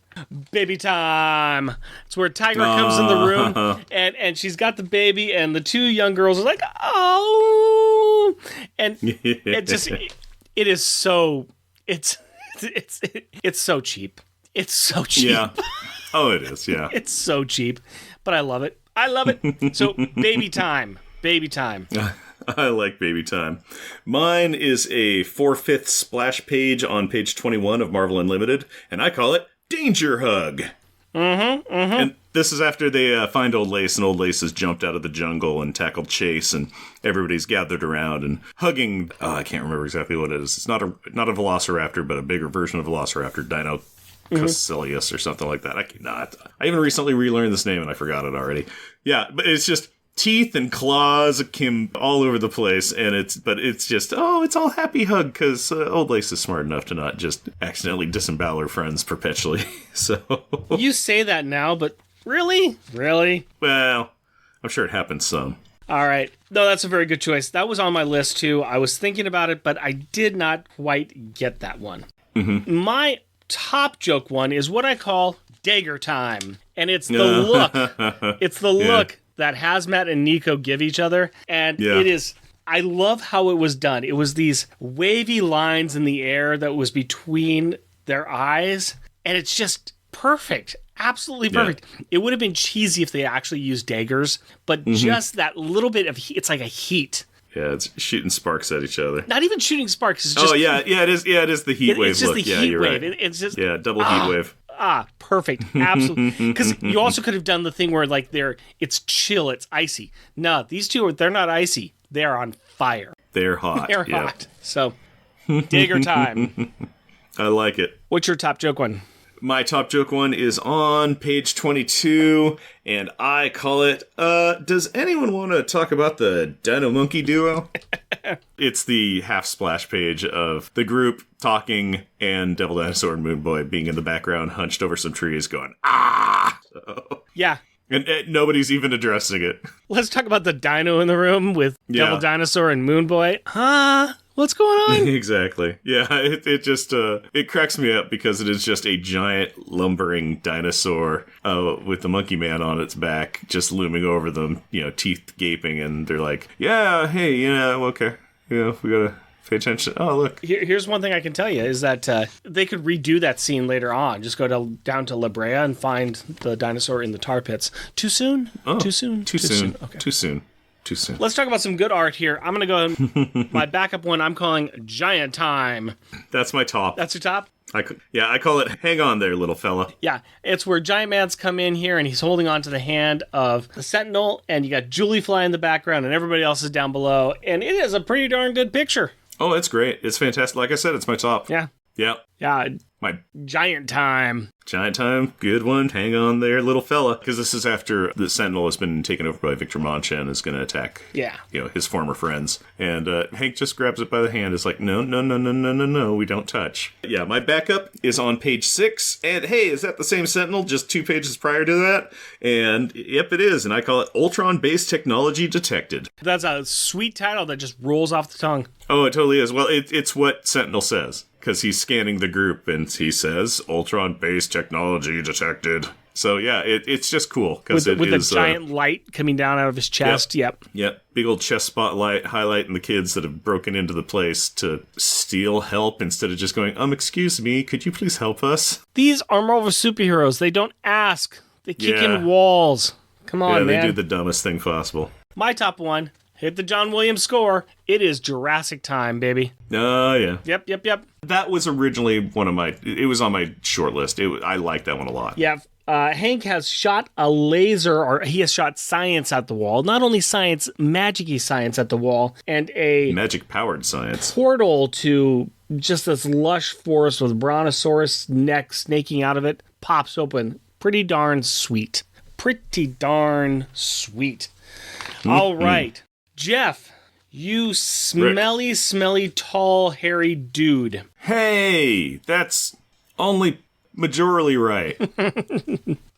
Baby Time. It's where Tigra comes in the room, and she's got the baby, and the two young girls are like, oh! And it is so... It's so cheap. It's so cheap. Yeah. Oh, it is, yeah. It's so cheap, but I love it. I love it. So, Baby Time. Baby Time. I like Baby Time. Mine is a 4/5 splash page on page 21 of Marvel Unlimited, and I call it Danger Hug. And this is after they find Old Lace, and Old Lace has jumped out of the jungle and tackled Chase, and everybody's gathered around and hugging. I can't remember exactly what it is. It's not a Velociraptor, but a bigger version of Velociraptor, Dino Caecilius or something like that. I even recently relearned this name and I forgot it already. Yeah, but it's just teeth and claws all over the place, and it's just, it's all happy hug because Old Lace is smart enough to not just accidentally disembowel her friends perpetually. So you say that now, but really? Well, I'm sure it happens some. All right. No, that's a very good choice. That was on my list too. I was thinking about it, but I did not quite get that one. My top joke one is what I call Dagger Time, and it's the look. It's the look that Hazmat and Nico give each other, and it is... I love how it was done. It was these wavy lines in the air that was between their eyes, and it's just perfect. Absolutely perfect. Yeah. It would have been cheesy if they actually used daggers, but just that little bit of heat, it's like a heat. Yeah, it's shooting sparks at each other. Not even shooting sparks. It's just, it is. Yeah, it is the heat wave. It's just look. the heat you're wave. Right. It's just double heat wave. Perfect. Absolutely. Because you also could have done the thing where like it's chill, it's icy. No, these two they're not icy. They're on fire. They're hot. They're hot. So, Dagger Time. I like it. What's your top joke one? My top joke one is on page 22, and I call it, does anyone want to talk about the Dino Monkey duo? It's the half splash page of the group talking and Devil Dinosaur and Moon Boy being in the background, hunched over some trees going, ah! So, yeah. And nobody's even addressing it. Let's talk about the dino in the room with Devil Dinosaur and Moon Boy. What's going on? Exactly. Yeah, it just it cracks me up because it is just a giant lumbering dinosaur with the monkey man on its back just looming over them, teeth gaping, and they're like, yeah, hey, okay. We gotta pay attention. Oh, look. Here's one thing I can tell you is that they could redo that scene later on. Just go down to La Brea and find the dinosaur in the tar pits. Too soon? Oh, Too soon? Too soon. Okay. Too soon. too soon. Let's talk about some good art here. I'm going to go, my backup one I'm calling Giant Time. That's my top. That's your top? I call it Hang On There, Little Fella. Yeah, it's where Giant Man's come in here and he's holding on to the hand of the Sentinel, and you got Julie fly in the background and everybody else is down below, and it is a pretty darn good picture. Oh, it's great. It's fantastic. Like I said, it's my top. Yeah. Yeah. Yeah. My Giant Time. Giant Time, good one. Hang on there, little fella. Because this is after the Sentinel has been taken over by Victor Moncha and is going to attack, his former friends. And Hank just grabs it by the hand. It's like, no, we don't touch. Yeah, my backup is on page 6. And hey, is that the same Sentinel? Just 2 pages prior to that? And yep, it is. And I call it Ultron-Based Technology Detected. That's a sweet title that just rolls off the tongue. Oh, it totally is. Well, it's what Sentinel says. Because he's scanning the group and he says, Ultron-based technology detected. So yeah, it's just cool. With the giant light coming down out of his chest. Yep. Big old chest spotlight highlighting the kids that have broken into the place to steal help instead of just going, excuse me, could you please help us? These are Marvel superheroes. They don't ask. They kick in walls. Come on, man. Yeah, they do the dumbest thing possible. My top one. Hit the John Williams score. It is Jurassic Time, baby. Oh, yeah. Yep. That was originally it was on my short list. I like that one a lot. Yeah. Hank has shot a laser, or he has shot science at the wall. Not only science, magic-y science at the wall, and a magic-powered science portal to just this lush forest with brontosaurus neck snaking out of it pops open. Pretty darn sweet. All right. Jeff, you smelly, tall, hairy dude. Hey, that's only majorly right.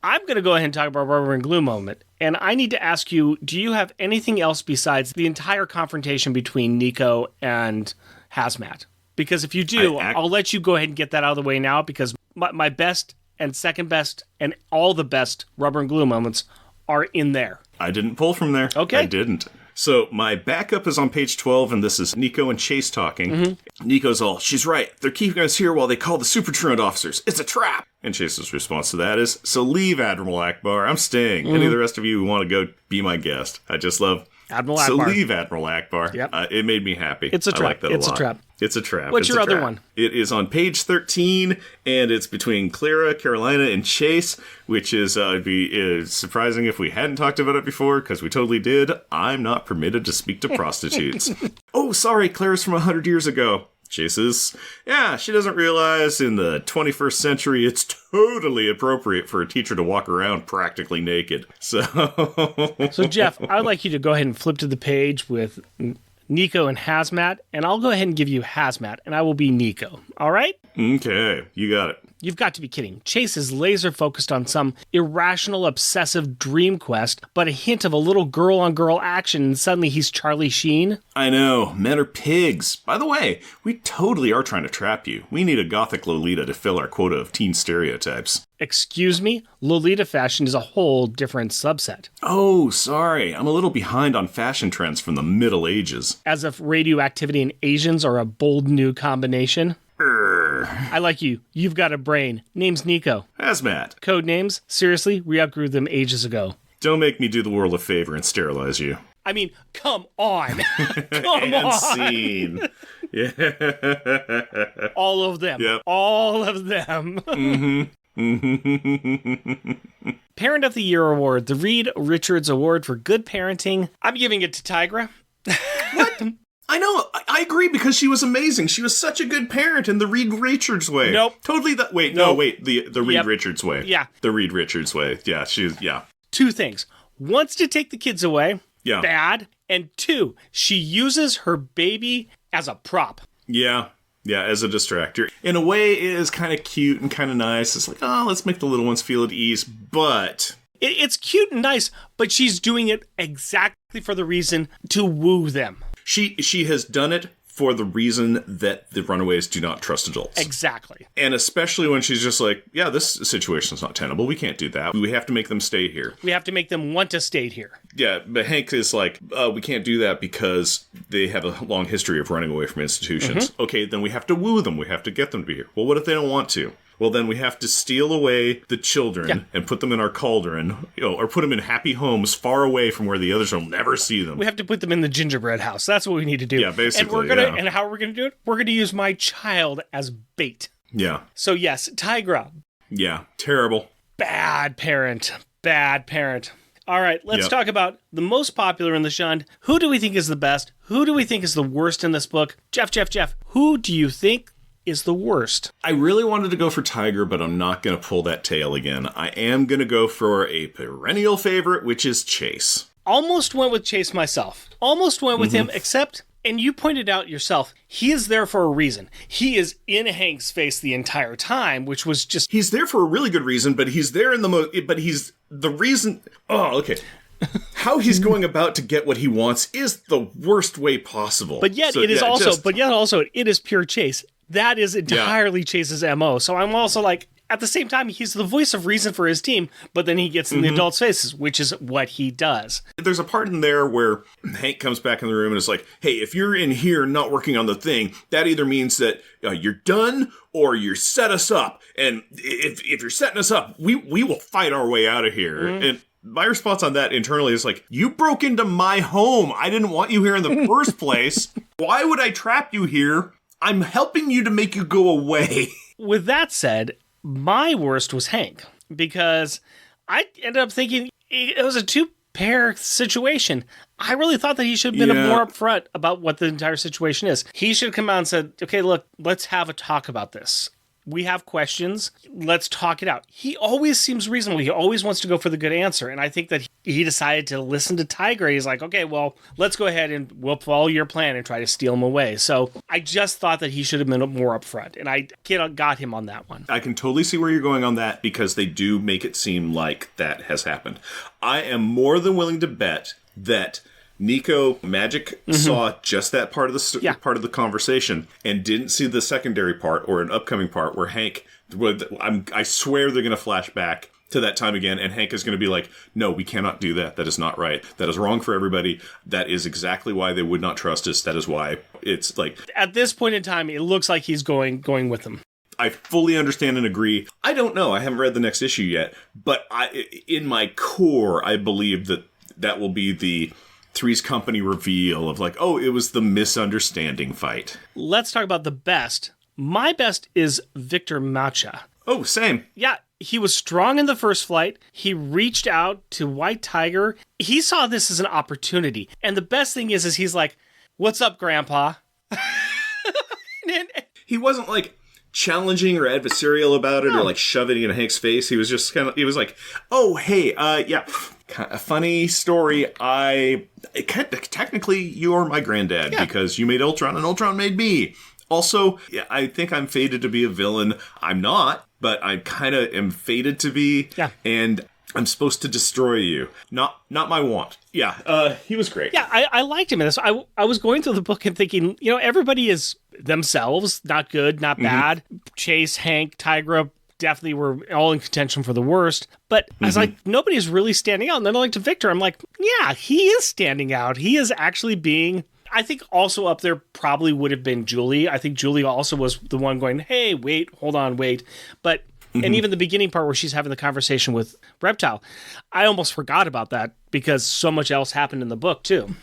I'm going to go ahead and talk about Rubber and Glue moment. And I need to ask you, do you have anything else besides the entire confrontation between Nico and Hazmat? Because if you do, I'll let you go ahead and get that out of the way now, because my best and second best and all the best Rubber and Glue moments are in there. I didn't pull from there. Okay. I didn't. So my backup is on page 12, and this is Nico and Chase talking. Mm-hmm. Nico's all, she's right. They're keeping us here while they call the Super Truant officers. It's a trap. And Chase's response to that is, so leave, Admiral Akbar. I'm staying. Any of the rest of you who want to go, be my guest. I just love Admiral Akbar. So leave, Admiral Akbar. Yep. It made me happy. It's a trap. I like that a lot. It's a trap. What's your other one? It is on page 13, and it's between Clara, Carolina, and Chase, which is it'd be surprising if we hadn't talked about it before, because we totally did. I'm not permitted to speak to prostitutes. Oh, sorry, Clara's from 100 years ago. Chase's, she doesn't realize in the 21st century it's totally appropriate for a teacher to walk around practically naked. So, Jeff, I'd like you to go ahead and flip to the page with Nico and Hazmat, and I'll go ahead and give you Hazmat, and I will be Nico. All right? Okay, you got it. You've got to be kidding. Chase is laser focused on some irrational, obsessive dream quest, but a hint of a little girl-on-girl action, and suddenly he's Charlie Sheen. I know. Men are pigs. By the way, we totally are trying to trap you. We need a gothic Lolita to fill our quota of teen stereotypes. Excuse me? Lolita fashion is a whole different subset. Oh, sorry. I'm a little behind on fashion trends from the Middle Ages. As if radioactivity and Asians are a bold new combination. I like you. You've got a brain. Name's Nico. Hazmat. Code names? Seriously? We outgrew them ages ago. Don't make me do the world a favor and sterilize you. I mean, come on. Come and on. Scene. Yeah. All of them. Yep. All of them. Mm-hmm. Parent of the Year Award, the Reed Richards Award for Good Parenting. I'm giving it to Tigra. What? I know. I agree, because she was amazing. She was such a good parent in the Reed Richards way. Nope. Totally. The Reed Richards way. Yeah. The Reed Richards way. Yeah. Two things. Wants to take the kids away. Yeah. Bad. And two, she uses her baby as a prop. Yeah. Yeah, as a distractor. In a way, it is kind of cute and kind of nice. It's like, let's make the little ones feel at ease, but... It's cute and nice, but she's doing it exactly for the reason to woo them. She has done it for the reason that the Runaways do not trust adults. Exactly. And especially when she's just like, this situation's not tenable. We can't do that. We have to make them stay here. We have to make them want to stay here. Yeah, but Hank is like, we can't do that because they have a long history of running away from institutions. Mm-hmm. Okay, then we have to woo them. We have to get them to be here. Well, what if they don't want to? well, then we have to steal away the children and put them in our cauldron, or put them in happy homes far away from where the others will never see them. We have to put them in the gingerbread house. That's what we need to do. Yeah, basically. And how are we going to do it? We're going to use my child as bait. Yeah. So yes, Tigra. Yeah, terrible. Bad parent. All right, let's talk about the most popular in the Shund. Who do we think is the best? Who do we think is the worst in this book? Jeff, who do you think is the worst? I really wanted to go for Tigra, but I'm not going to pull that tail again. I am going to go for a perennial favorite, which is Chase. Almost went with Chase myself. Almost went with him, except, and you pointed out yourself, he is there for a reason. He is in Hank's face the entire time, which was just... He's there for a really good reason, but he's there in but he's the reason... Oh, okay. How he's going about to get what he wants is the worst way possible. But yet it is also it is pure Chase. That is entirely Chase's MO. So I'm also like, at the same time, he's the voice of reason for his team, but then he gets in the adults' faces, which is what he does. There's a part in there where Hank comes back in the room and is like, hey, if you're in here not working on the thing, that either means that you're done or you set us up. And if you're setting us up, we will fight our way out of here. And my response on that internally is like, you broke into my home. I didn't want you here in the first place. Why would I trap you here? I'm helping you to make you go away. With that said, my worst was Hank, because I ended up thinking it was a two-pair situation. I really thought that he should have been more upfront about what the entire situation is. He should have come out and said, okay, look, let's have a talk about this. We have questions. Let's talk it out. He always seems reasonable. He always wants to go for the good answer. And I think that he decided to listen to Tigra. He's like, okay, well, let's go ahead and we'll follow your plan and try to steal him away. So I just thought that he should have been more upfront. And I got him on that one. I can totally see where you're going on that, because they do make it seem like that has happened. I am more than willing to bet that Nico Magic saw just that part of the conversation and didn't see the secondary part or an upcoming part where Hank, I swear they're going to flash back to that time again, and Hank is going to be like, no, we cannot do that. That is not right. That is wrong for everybody. That is exactly why they would not trust us. That is why it's like... At this point in time, it looks like he's going with them. I fully understand and agree. I don't know. I haven't read the next issue yet, but in my core, I believe that will be the Three's Company reveal of like, oh, it was the misunderstanding fight. Let's talk about the best. My best is Victor Macha. Oh, same. Yeah, he was strong in the first flight. He reached out to White Tiger. He saw this as an opportunity. And the best thing is he's like, what's up, Grandpa? He wasn't like challenging or adversarial about it or like shoving it in Hank's face. He was just he was like, oh, hey, a funny story. Technically, you're my granddad because you made Ultron and Ultron made me. Also, I think I'm fated to be a villain. I'm not, but I kind of am fated to be. Yeah. And I'm supposed to destroy you. Not my want. Yeah, he was great. Yeah, I liked him in this. I was going through the book and thinking, everybody is themselves, not good, not bad. Chase, Hank, Tigra definitely were all in contention for the worst. But I was like, nobody's really standing out. And then I looked to Victor. I'm like, yeah, he is standing out. He is actually being... I think also up there probably would have been Julie. I think Julie also was the one going, hey, wait, hold on, wait. But, and even the beginning part where she's having the conversation with Reptile, I almost forgot about that because so much else happened in the book too.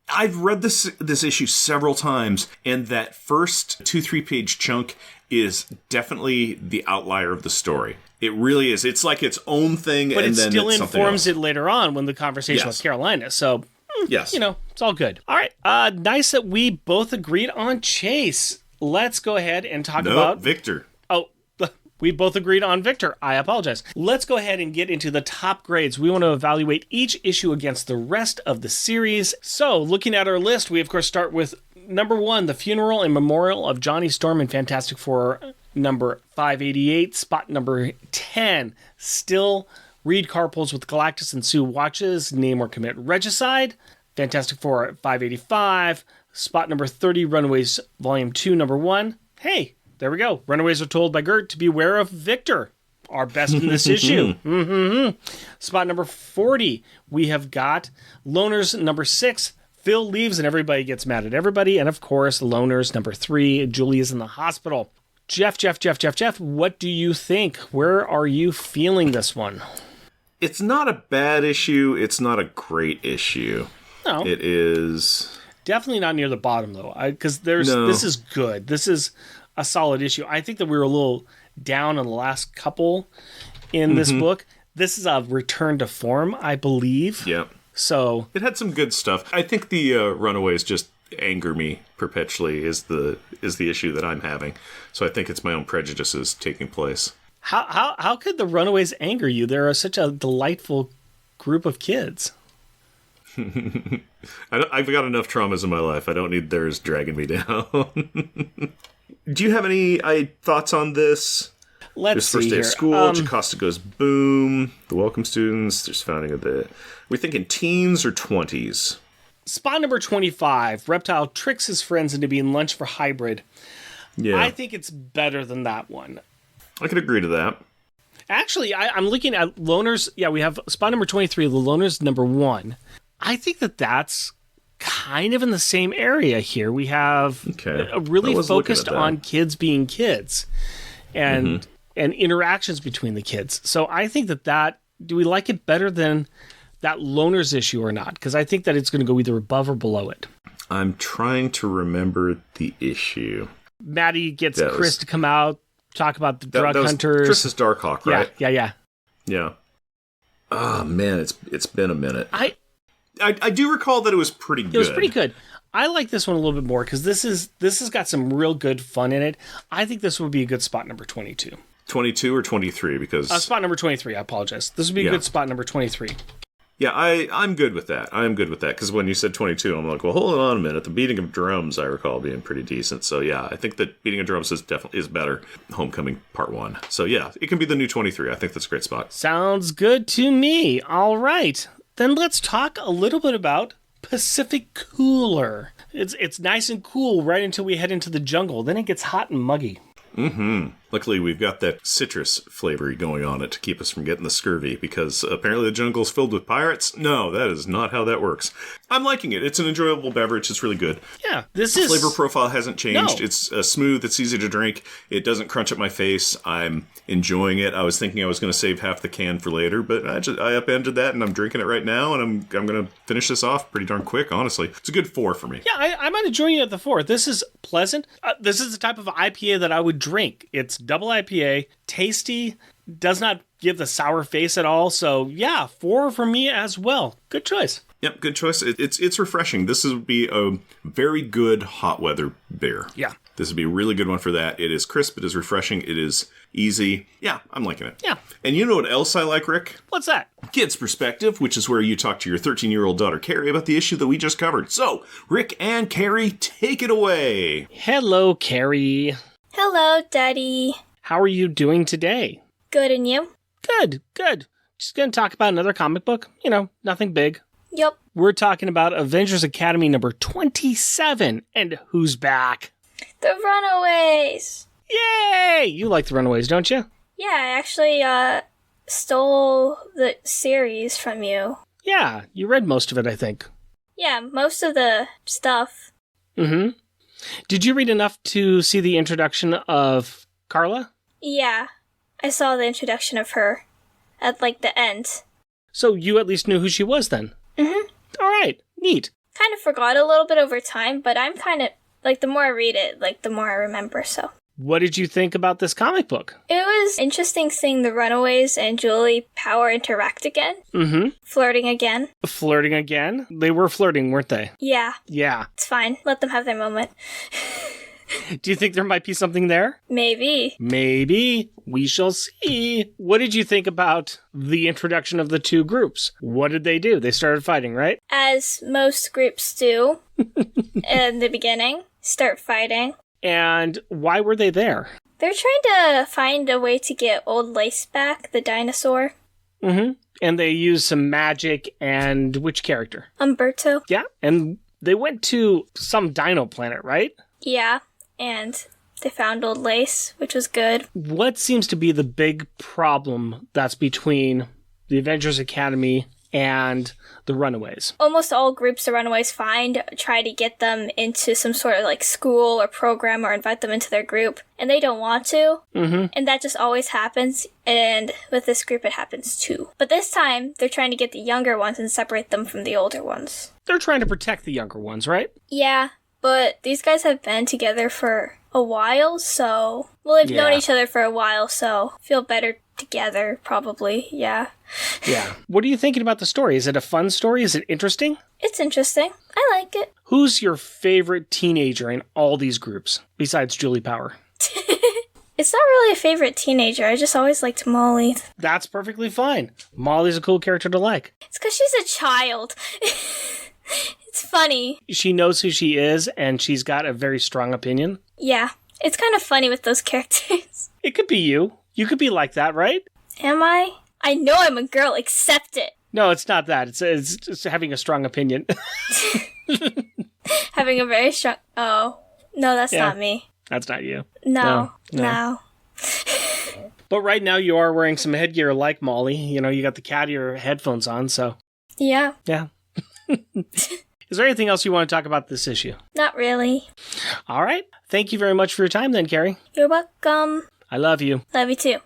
I've read this issue several times, and that first 2-3 page chunk is definitely the outlier of the story. It really is. It's like its own thing, but and then it still informs it later on when the conversation with Carolina. So, yes, it's all good. All right, nice that we both agreed on Chase. Let's go ahead and talk about Victor. Oh, we both agreed on Victor. I apologize. Let's go ahead and get into the top grades. We want to evaluate each issue against the rest of the series. So, looking at our list, we of course start with number 1, The Funeral and Memorial of Johnny Storm in Fantastic Four number 588. Spot number 10, Still Read Carpools with Galactus and Sue Watches, Name or Commit Regicide. Fantastic Four at 585. Spot number 30, Runaways Volume 2, number 1. Hey, there we go. Runaways are told by Gert to beware of Victor, our best in this issue. Spot number 40, we have got Loners number 6. Phil leaves and everybody gets mad at everybody. And of course, Loners number 3, Julie is in the hospital. Jeff, what do you think? Where are you feeling this one? It's not a bad issue. It's not a great issue. No. It is... Definitely not near the bottom, though, because this is good. This is a solid issue. I think that we were a little down on the last couple in this book. This is a return to form, I believe. Yeah. So it had some good stuff. I think the Runaways just anger me perpetually is the issue that I'm having. So I think it's my own prejudices taking place. How could the Runaways anger you? They're such a delightful group of kids. I've got enough traumas in my life. I don't need theirs dragging me down. Do you have any thoughts on this? Let's see. There's first day of school. Jocasta goes boom. The welcome students. There's founding of the... We're thinking teens or 20s? Spot number 25. Reptile tricks his friends into being lunch for Hybrid. Yeah. I think it's better than that one. I could agree to that. Actually, I'm looking at Loners. Yeah, we have spot number 23. The Loners number 1. I think that's kind of in the same area here. We have really focused on kids being kids and interactions between the kids. So I think that do we like it better than that Loners issue or not? Because I think that it's going to go either above or below it. I'm trying to remember the issue. Maddie gets Chris to come out, talk about the drug hunters. Chris is Darkhawk, right? Yeah. Oh, man, it's been a minute. I do recall that it was pretty good. It was pretty good. I like this one a little bit more because this has got some real good fun in it. I think this would be a good spot number 22. 22 or 23? Because spot number 23. I apologize. This would be a good spot number 23. Yeah, I'm good with that. I'm good with that because when you said 22, I'm like, well, hold on a minute. The beating of drums, I recall being pretty decent. So yeah, I think that beating of drums is better. Homecoming Part 1. So yeah, it can be the new 23. I think that's a great spot. Sounds good to me. All right. Then let's talk a little bit about Pacific Cooler. It's nice and cool right until we head into the jungle. Then it gets hot and muggy. Luckily, we've got that citrus flavor going on it to keep us from getting the scurvy, because apparently the jungle's filled with pirates. No, that is not how that works. I'm liking it. It's an enjoyable beverage. It's really good. Yeah, the flavor profile hasn't changed. No. It's smooth. It's easy to drink. It doesn't crunch up my face. I'm enjoying it. I was thinking I was going to save half the can for later, but I upended that, and I'm drinking it right now, and I'm going to finish this off pretty darn quick, honestly. It's a good 4 for me. Yeah, I'm going to join you at the 4. This is pleasant. This is the type of IPA that I would drink. It's double IPA, tasty, does not give the sour face at all. So yeah, 4 for me as well. Good choice. Yep, good choice. It's refreshing. This would be a very good hot weather beer. Yeah. This would be a really good one for that. It is crisp. It is refreshing. It is easy. Yeah, I'm liking it. Yeah. And you know what else I like, Rick? What's that? Kids Perspective, which is where you talk to your 13-year-old daughter, Carrie, about the issue that we just covered. So, Rick and Carrie, take it away. Hello, Carrie. Hello, Daddy. How are you doing today? Good, and you? Good. Just going to talk about another comic book. You know, nothing big. Yep. We're talking about Avengers Academy number 27. And who's back? The Runaways. Yay! You like the Runaways, don't you? Yeah, I actually stole the series from you. Yeah, you read most of it, I think. Yeah, most of the stuff. Mm-hmm. Did you read enough to see the introduction of Carla? Yeah, I saw the introduction of her at, the end. So you at least knew who she was then? Mm-hmm. All right, neat. Kind of forgot a little bit over time, but I'm kind of, the more I read it, the more I remember, so. What did you think about this comic book? It was interesting seeing the Runaways and Julie Power interact again. Mm-hmm. Flirting again. Flirting again? They were flirting, weren't they? Yeah. Yeah. It's fine. Let them have their moment. Do you think there might be something there? Maybe. We shall see. What did you think about the introduction of the two groups? What did they do? They started fighting, right? As most groups do in the beginning. Start fighting. And why were they there? They're trying to find a way to get Old Lace back, the dinosaur. Mm-hmm. And they used some magic and which character? Umberto. Yeah, and they went to some dino planet, right? Yeah, and they found Old Lace, which was good. What seems to be the big problem that's between the Avengers Academy and the Runaways. Almost all groups the Runaways find try to get them into some sort of like school or program or invite them into their group, and they don't want to. Mm-hmm. And that just always happens, and with this group it happens too. But this time, they're trying to get the younger ones and separate them from the older ones. They're trying to protect the younger ones, right? Yeah, but these guys have been together for a while, so... Well, they've known each other for a while, so feel better together, probably, yeah. Yeah. What are you thinking about the story? Is it a fun story? Is it interesting? It's interesting. I like it. Who's your favorite teenager in all these groups, besides Julie Power? It's not really a favorite teenager. I just always liked Molly. That's perfectly fine. Molly's a cool character to like. It's because she's a child. It's funny. She knows who she is, and she's got a very strong opinion. Yeah. It's kind of funny with those characters. It could be you. You could be like that, right? Am I? I know I'm a girl. Accept it. No, it's not that. It's just having a strong opinion. Having a very strong... Oh. No, that's not me. That's not you. No. But right now you are wearing some headgear like Molly. You know, you got the cat ear headphones on, so... Yeah. Yeah. Is there anything else you want to talk about this issue? Not really. All right. Thank you very much for your time then, Carrie. You're welcome. I love you. Love you too.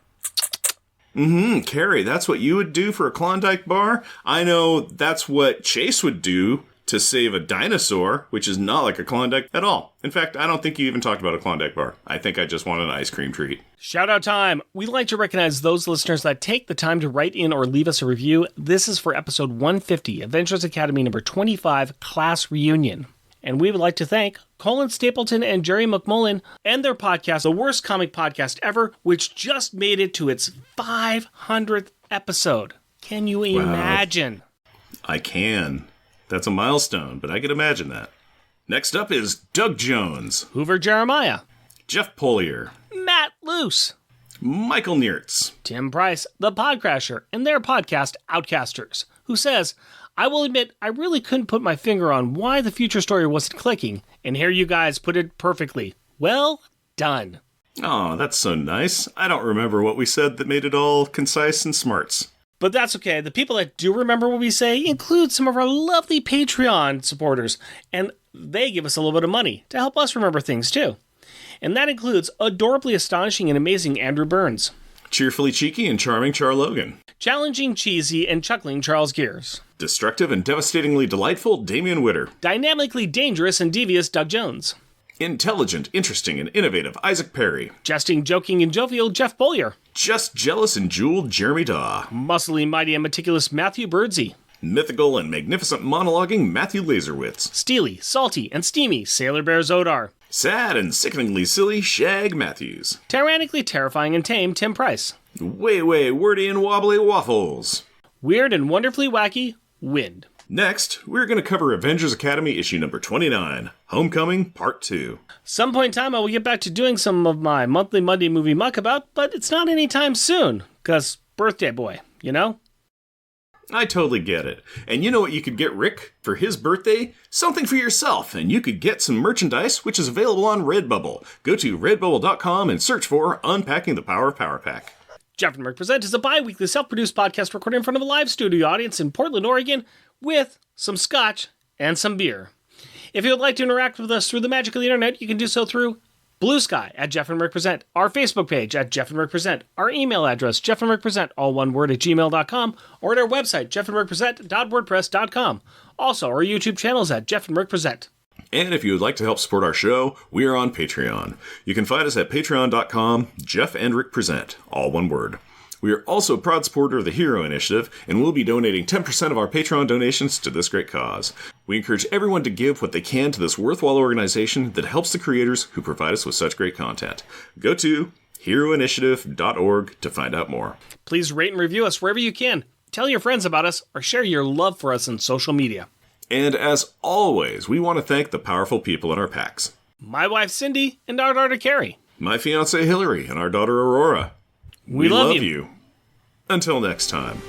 Carrie, that's what you would do for a Klondike bar? I know that's what Chase would do to save a dinosaur, which is not like a Klondike at all. In fact, I don't think you even talked about a Klondike bar. I think I just want an ice cream treat. Shout out time. We'd like to recognize those listeners that take the time to write in or leave us a review. This is for episode 150, Avengers Academy number 25, Class Reunion. And we would like to thank Colin Stapleton and Jerry McMullen and their podcast, The Worst Comic Podcast Ever, which just made it to its 500th episode. Can you imagine? I can. That's a milestone, but I can imagine that. Next up is Doug Jones, Hoover Jeremiah, Jeff Polier, Matt Luce, Michael Niertz, Tim Price, The Podcrasher, and their podcast, Outcasters, who says, I will admit I really couldn't put my finger on why the future story wasn't clicking, and here you guys put it perfectly. Well done. Oh, that's so nice. I don't remember what we said that made it all concise and smarts. But that's okay. The people that do remember what we say include some of our lovely Patreon supporters, and they give us a little bit of money to help us remember things too. And that includes adorably astonishing and amazing Andrew Burns, cheerfully cheeky and charming Char Logan, challenging cheesy and chuckling Charles Gears, destructive and devastatingly delightful Damian Witter, dynamically dangerous and devious Doug Jones, intelligent, interesting, and innovative Isaac Perry, jesting, joking, and jovial Jeff Bollier, just jealous and jeweled Jeremy Daw, muscly, mighty, and meticulous Matthew Birdsey, mythical and magnificent monologuing Matthew Laserwitz, steely, salty, and steamy Sailor Bear Zodar, sad and sickeningly silly Shag Matthews, tyrannically terrifying and tame Tim Price, way wordy and wobbly Waffles, weird and wonderfully wacky Wind. Next, we're going to cover Avengers Academy issue number 29, Homecoming Part 2. Some point in time I will get back to doing some of my monthly Monday movie muckabout, but it's not anytime soon, because birthday boy, you know? I totally get it. And you know what you could get Rick for his birthday? Something for yourself, and you could get some merchandise, which is available on Redbubble. Go to redbubble.com and search for Unpacking the Power of Power Pack. Jeff and Rick Present is a bi-weekly self-produced podcast recorded in front of a live studio audience in Portland, Oregon, with some scotch and some beer. If you would like to interact with us through the magic of the internet, you can do so through Blue Sky at Jeff and Rick Present, our Facebook page at Jeff and Rick Present, our email address, jeffandrickpresent, all one word, at gmail.com, or at our website, jeffandrickpresent.wordpress.com. Also, our YouTube channels at Jeff and Rick Present. And if you would like to help support our show, we are on Patreon. You can find us at patreon.com, Jeff and Rick Present, all one word. We are also a proud supporter of the Hero Initiative, and we'll be donating 10% of our Patreon donations to this great cause. We encourage everyone to give what they can to this worthwhile organization that helps the creators who provide us with such great content. Go to heroinitiative.org to find out more. Please rate and review us wherever you can. Tell your friends about us, or share your love for us on social media. And as always, we want to thank the powerful people in our packs. My wife Cindy and our daughter Carrie. My fiancée Hillary and our daughter Aurora. We love you. Until next time.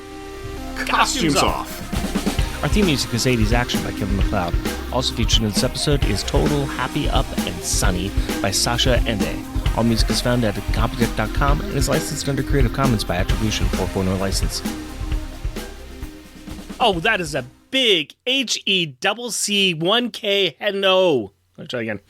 Costumes off. Our theme music is 80s Action by Kevin MacLeod. Also featured in this episode is Total Happy Up and Sunny by Sasha Ende. All music is found at incompetech.com and is licensed under Creative Commons by Attribution 4.0 license. Oh, that is a big HECC1K no. Let's try again.